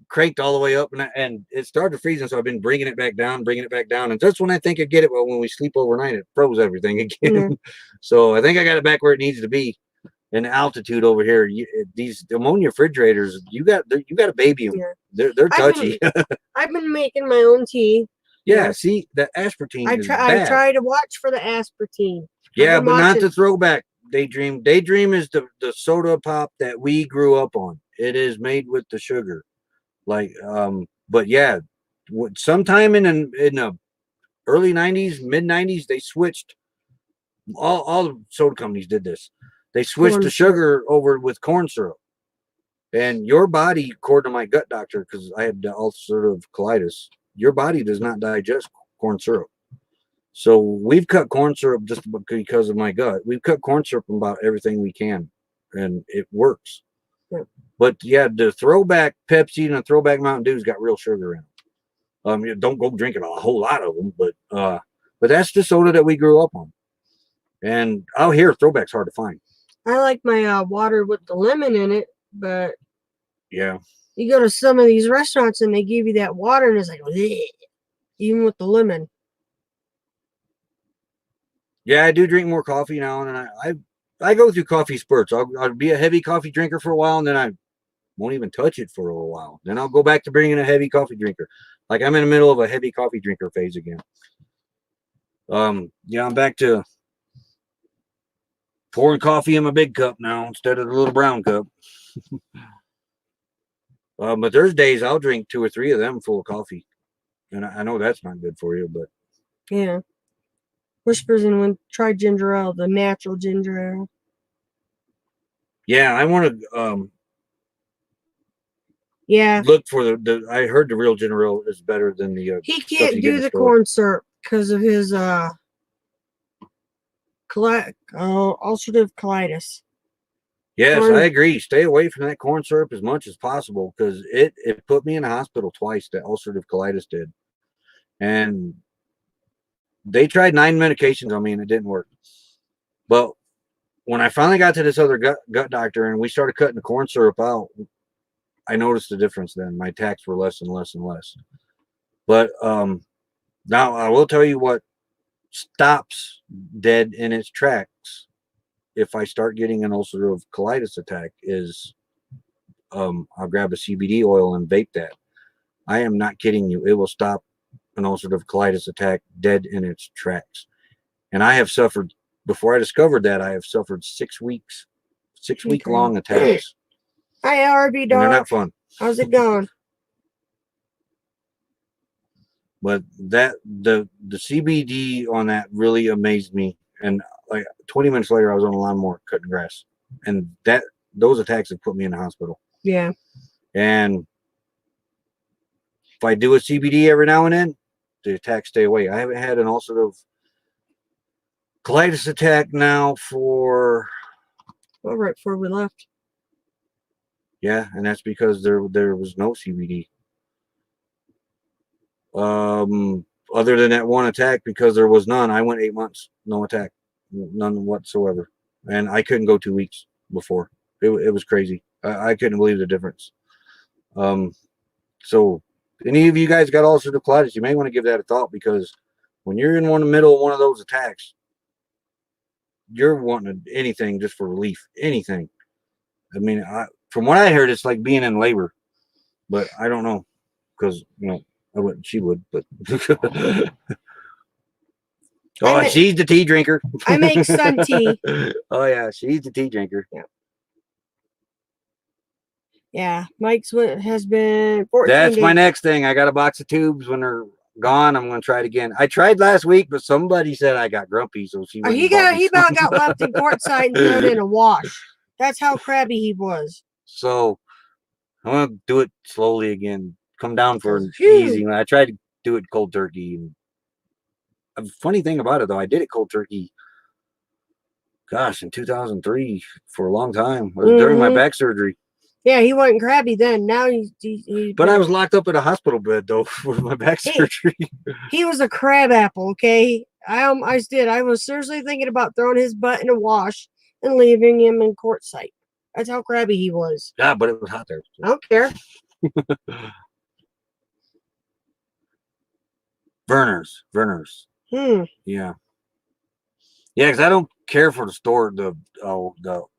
cranked all the way up, and it started freezing. So I've been bringing it back down, and just when I think I get it, well, when we sleep overnight, it froze everything again. So I think I got it back where it needs to be. And the altitude over here, these ammonia refrigerators, you got to baby them. Yeah. They're touchy. I've been making my own tea. Yeah, see, the aspartame is bad. I try to watch for the aspartame. Yeah, but not the Throwback Daydream. Daydream is the soda pop that we grew up on. It is made with the sugar. Like, but yeah, sometime in the early 90s, mid 90s, they switched. All the soda companies did this. They switched the sugar over with corn syrup. And your body, according to my gut doctor, because I had ulcerative colitis, your body does not digest corn syrup. So we've cut corn syrup just because of my gut. We've cut corn syrup from about everything we can, and it works. Yeah. But yeah, the Throwback Pepsi and the Throwback Mountain Dew's got real sugar in them. You don't go drinking a whole lot of them, but that's the soda that we grew up on. And out here, Throwback's hard to find. I like my water with the lemon in it, but yeah, you go to some of these restaurants and they give you that water and it's like, bleh, even with the lemon. Yeah, I do drink more coffee now, and I go through coffee spurts. I'll be a heavy coffee drinker for a while, and then I won't even touch it for a little while. Then I'll go back to being a heavy coffee drinker. Like I'm in the middle of a heavy coffee drinker phase again. Yeah, I'm back to pouring coffee in my big cup now instead of the little brown cup. But there's days I'll drink 2 or 3 of them full of coffee, and I know that's not good for you, but yeah. Whispers and try ginger ale, the natural ginger ale. Yeah, I want to yeah, look for the. I heard the real ginger ale is better than the. He can't do the corn syrup because of his ulcerative colitis. Yes, I agree. Stay away from that corn syrup as much as possible because it put me in the hospital twice. That ulcerative colitis did, and they tried 9 medications on me and it didn't work. But when I finally got to this other gut doctor and we started cutting the corn syrup out, I noticed the difference. Then my attacks were less and less and less. But now I will tell you what stops dead in its tracks if I start getting an ulcerative colitis attack is I'll grab a CBD oil and vape that. I am not kidding you. It will stop an ulcerative colitis attack dead in its tracks. And I have suffered, before I discovered that, I have suffered 6 weeks, 6-week long attacks. Hi, RB dog. They're not fun. How's it going? But that the CBD on that really amazed me. And like 20 minutes later, I was on a lawnmower cutting grass, and those attacks have put me in the hospital. Yeah. And if I do a CBD every now and then, the attacks stay away. I haven't had an ulcerative colitis attack now for right before we left. Yeah, and that's because there was no CBD. Other than that one attack, because there was none, I went 8 months, no attack, none whatsoever, and I couldn't go 2 weeks before. It was crazy. I couldn't believe the difference. So any of you guys got ulcerative colitis, you may want to give that a thought, because when you're in the middle of one of those attacks, you're wanting anything just for relief, anything. I mean, from what I heard, it's like being in labor, but I don't know, because I wouldn't. She would, but she's the tea drinker. I make sun tea. Oh yeah, she's the tea drinker. Yeah. Yeah, Mike's has been 14 That's days. my next thing. I got a box of tubes. When they're gone, I'm going to try it again. I tried last week, but somebody said I got grumpy, so she He about got left in quartzite and thrown in a wash. That's how crabby he was. So I'm going to do it slowly again. Come down for an Phew. easy. I tried to do it cold turkey. And a funny thing about it, though, I did it cold turkey, gosh, in 2003 for a long time. It was during my back surgery. Yeah, he wasn't crabby then. Now he's but I was locked up in a hospital bed, though, for my back surgery. He was a crab apple, okay? I was seriously thinking about throwing his butt in a wash and leaving him in quartzite. That's how crabby he was. Yeah, but it was hot there. I don't care. Vernors. Yeah. Yeah, because I don't care for the store. The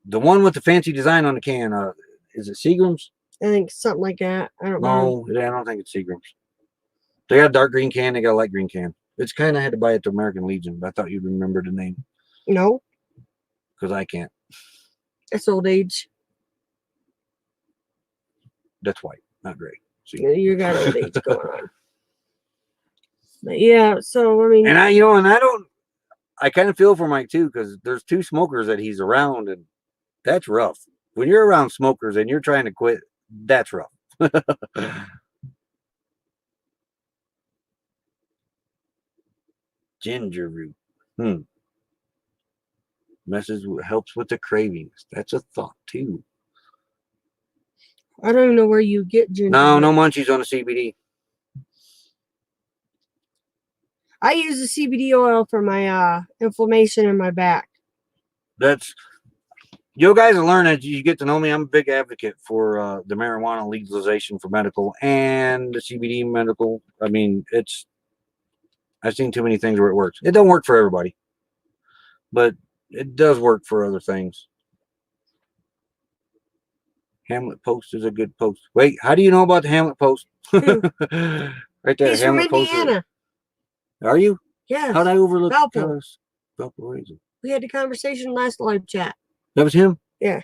one with the fancy design on the can. Is it Seagram's? I think something like that. I don't know. No, I don't think it's Seagram's. They got a dark green can. They got a light green can. It's kind of had to buy it to American Legion, but I thought you'd remember the name. No. Because I can't. That's old age. That's white, not gray. See? You got old age going on. But yeah, so I mean, and I kind of feel for Mike too, because there's two smokers that he's around, and that's rough. When you're around smokers and you're trying to quit, that's rough. Ginger root. Helps with the cravings. That's a thought too. I don't even know where you get ginger. No munchies on the CBD. I use the CBD oil for my inflammation in my back. You guys will learn as you get to know me. I'm a big advocate for the marijuana legalization for medical and the CBD medical. I mean, I've seen too many things where it works. It don't work for everybody, but it does work for other things. Hamlet Post is a good post. Wait, how do you know about the Hamlet Post? Right there. He's Hamlet from Indiana. Are you? Yeah. How'd I overlook Valpo? Valparaiso. We had the conversation last live chat. That was him? Yeah.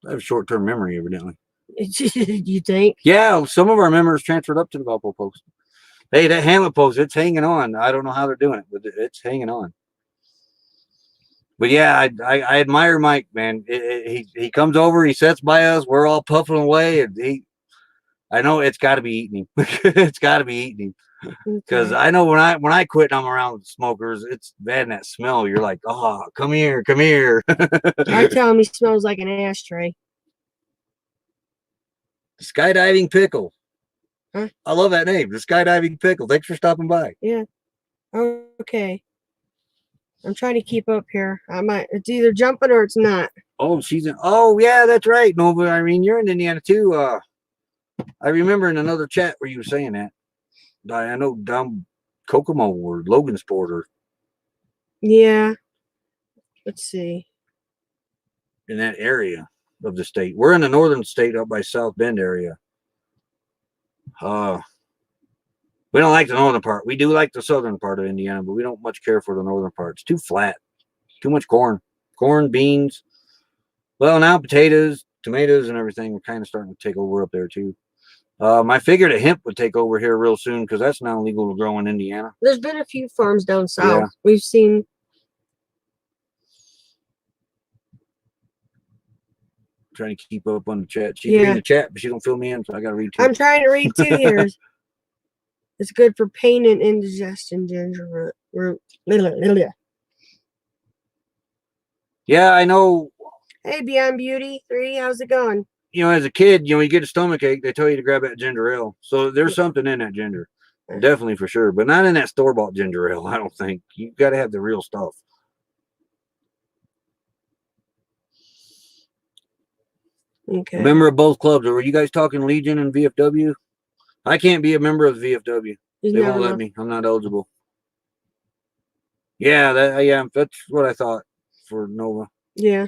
I have short-term memory, evidently. You think? Yeah, some of our members transferred up to the Valpo Post. Hey, that Hamlet Post, it's hanging on. I don't know how they're doing it, but it's hanging on. But yeah, I admire Mike, man. He comes over, he sits by us, we're all puffing away, and I know it's got to be eating him. It's got to be eating him. Because I know when I quit and I'm around smokers, it's bad in that smell. You're like, oh, come here. I tell him he smells like an ashtray. Skydiving Pickle. Huh? I love that name. The Skydiving Pickle. Thanks for stopping by. Yeah. Okay. I'm trying to keep up here. It's either jumping or it's not. Oh, yeah, that's right. No, but I mean, you're in Indiana too. I remember in another chat where you were saying that. I know down Kokomo or Logansport or. Yeah. Let's see. In that area of the state. We're in the northern state up by South Bend area. We don't like the northern part. We do like the southern part of Indiana, but we don't much care for the northern part. It's too flat. Too much corn. Corn, beans. Well, now potatoes, tomatoes, and everything are kind of starting to take over up there too. I figured a hemp would take over here real soon because that's now legal to grow in Indiana. There's been a few farms down south. Yeah. We've seen. Trying to keep up on the chat. She's reading the chat, but she don't fill me in, so I got to read too. I'm trying to read 2 years. It's good for pain and indigestion, ginger root. Yeah, I know. Hey, Beyond Beauty 3, how's it going? You know, as a kid, you get a stomach ache, they tell you to grab that ginger ale. So there's something in that ginger. Definitely for sure. But not in that store-bought ginger ale, I don't think. You got to have the real stuff. Okay. Member of both clubs. Or were you guys talking Legion and VFW? I can't be a member of the VFW. They won't let me. I'm not eligible. Yeah, that's what I thought for Nova. Yeah.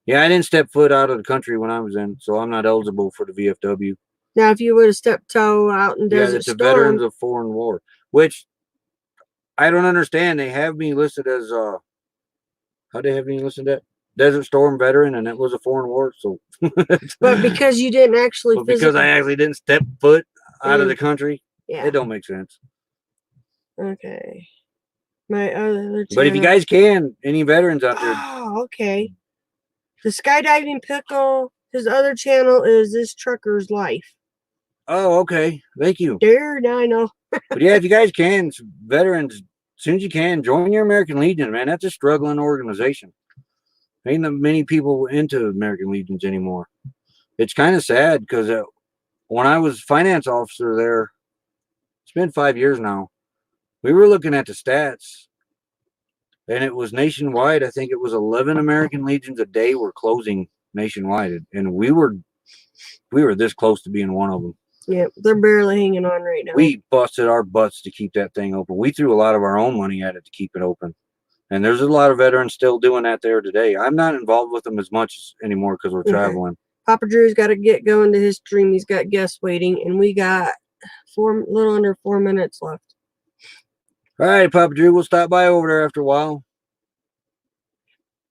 Yeah, I didn't step foot out of the country when I was in, so I'm not eligible for the VFW. Now, if you would have stepped toe out in Desert it's the Storm, Veterans of Foreign War, which I don't understand. They have me listed as how do they have me listed at? Desert Storm veteran, and it was a foreign war. So, But because you didn't actually but because I actually didn't step foot out of the country, yeah. it don't make sense. Okay. My other channel. But if you guys can, any veterans out there. Oh, okay. The Skydiving Pickle, his other channel is This Trucker's Life. Oh, okay. Thank you. There, now I know. But yeah, if you guys can, veterans, as soon as you can, join your American Legion, man. That's a struggling organization. Ain't that many people into American Legions anymore. It's kind of sad because when I was finance officer there, it's been 5 years now. We were looking at the stats, and it was nationwide. I think it was 11 American Legions a day were closing nationwide, and we were this close to being one of them. Yep, they're barely hanging on right now. We busted our butts to keep that thing open. We threw a lot of our own money at it to keep it open. And there's a lot of veterans still doing that there today. I'm not involved with them as much anymore because we're traveling. Papa Drew's got to get going to his stream. He's got guests waiting, and we got little under 4 minutes left. All right, Papa Drew, we'll stop by over there after a while.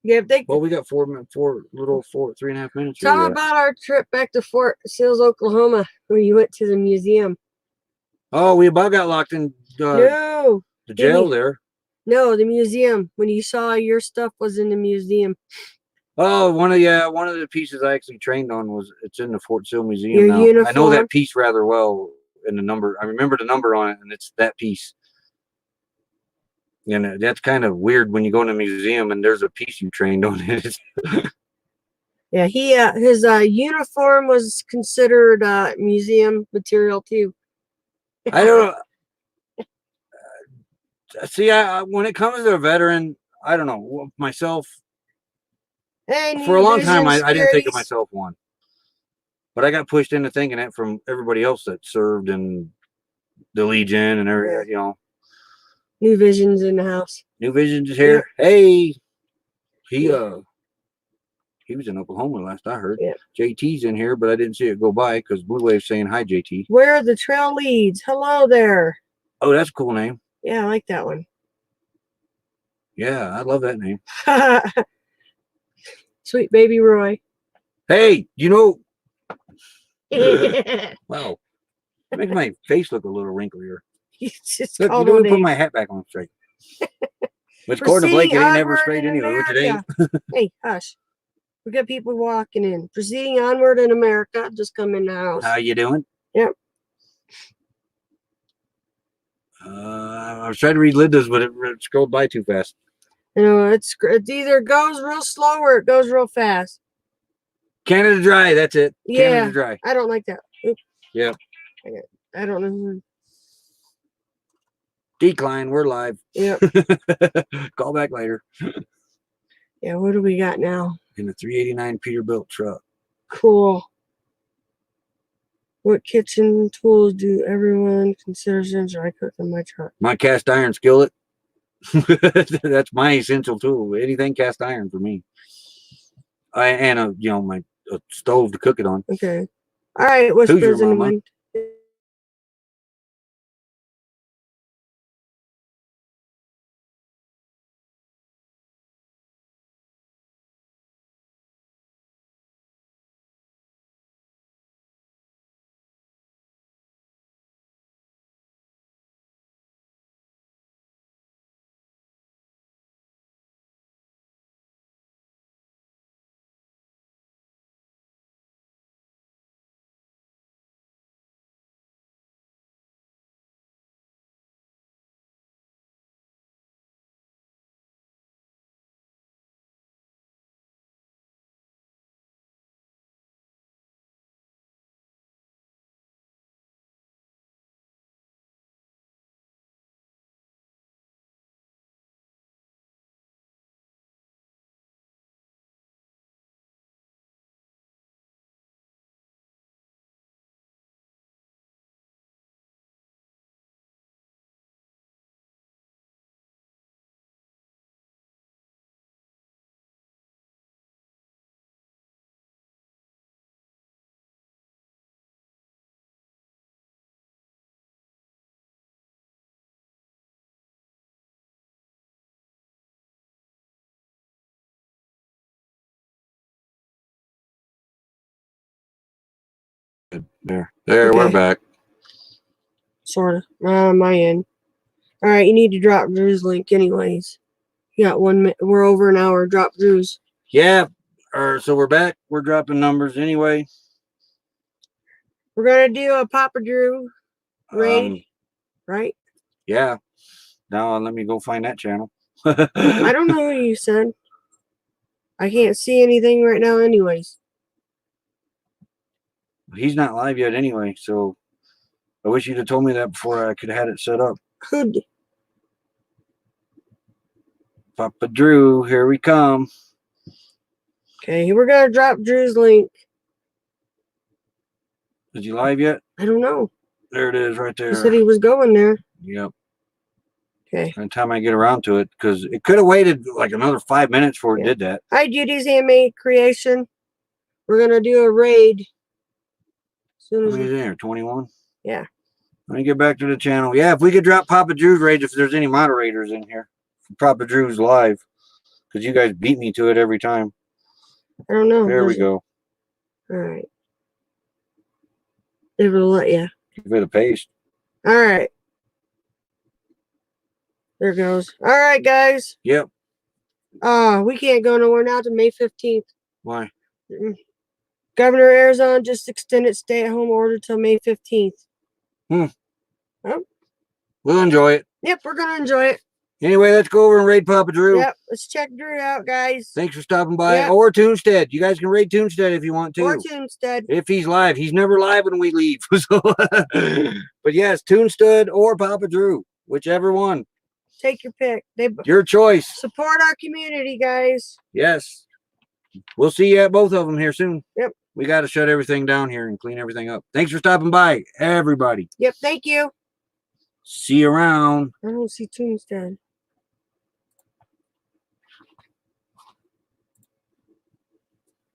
Yeah, well, we got 3.5 minutes. Tell about our trip back to Fort Sill, Oklahoma, where you went to the museum. Oh, we about got locked in no, the jail there. No, the museum. When you saw your stuff was in the museum. Oh, one of the pieces I actually trained on it's in the Fort Sill Museum your now. Uniform? I know that piece rather well, and the number. I remember the number on it, and it's that piece. And that's kind of weird when you go in a museum and there's a piece you trained on it. Yeah, his uniform was considered museum material too. I don't see. When it comes to a veteran, I don't know myself. For a long time, I didn't think of myself one, but I got pushed into thinking it from everybody else that served in the Legion and everything. You know, New Vision's in the house. New Vision's is here. Yep. Hey, he was in Oklahoma last I heard. Yep. JT's in here, but I didn't see it go by because Blue Wave's saying hi, JT. Where the trail leads. Hello there. Oh, that's a cool name. Yeah, I like that one. Yeah, I love that name. Sweet baby Roy. Hey, you know. Wow. Makes my face look a little wrinklier. Look, you don't put my hat back on straight. Which according to Blake, it ain't never straight anyway. Today. Hey, hush. We got people walking in. Proceeding onward in America. Just come in the house. How you doing? Yep. I was trying to read Linda's, but it scrolled by too fast. You know, it either goes real slow or it goes real fast. Canada Dry, that's it. Yeah, Canada Dry. I don't like that. Oops. Yeah. I don't know. Decline, we're live. Yep. Call back later. Yeah, what do we got now? In the 389 Peterbilt truck. Cool. What kitchen tools do everyone consider essential? I cook in my truck. My cast iron skillet. That's my essential tool. Anything cast iron for me. And my stove to cook it on. Okay. All right. Whispers in the wind. There, we're Okay. back. Sort of. My end. All right, you need to drop Drew's link anyways. You got 1 minute. We're over an hour. Drop Drew's. Yeah. So we're back. We're dropping numbers anyway. We're gonna do a Papa Drew raid, right? Yeah. Now let me go find that channel. I don't know what you said. I can't see anything right now anyways. He's not live yet anyway, so I wish you'd have told me that before I could have had it set up. Who'd? Papa Drew, here we come. Okay, we're gonna drop Drew's link. Is he live yet? I don't know. There it is right there. He said he was going there. Yep. Okay. By the time I get around to it, because it could have waited like another 5 minutes before it did that. Hi, Judy's Handmade Creation. We're gonna do a raid. How many is in there? 21? Yeah. Let me get back to the channel. Yeah, if we could drop Papa Drew's raid, if there's any moderators in here. Papa Drew's live. Because you guys beat me to it every time. I don't know. There we go. All right. They will let you. Give it a paste. All right. There goes. All right, guys. Yep. We can't go nowhere now to May 15th. Why? Governor of Arizona just extended stay-at-home order till May 15th. We'll enjoy it. Yep, we're gonna enjoy it. Anyway, let's go over and raid Papa Drew. Yep, let's check Drew out, guys. Thanks for stopping by. Yep. Or Toonstead. You guys can raid Toonstead if you want to. Or Toonstead. If he's live. He's never live when we leave. So, but yes, Toonstead or Papa Drew. Whichever one. Take your pick. Your choice. Support our community, guys. Yes. We'll see you at both of them here soon. Yep. We got to shut everything down here and clean everything up. Thanks for stopping by, everybody. Yep, thank you. See you around. I don't see Toonstead.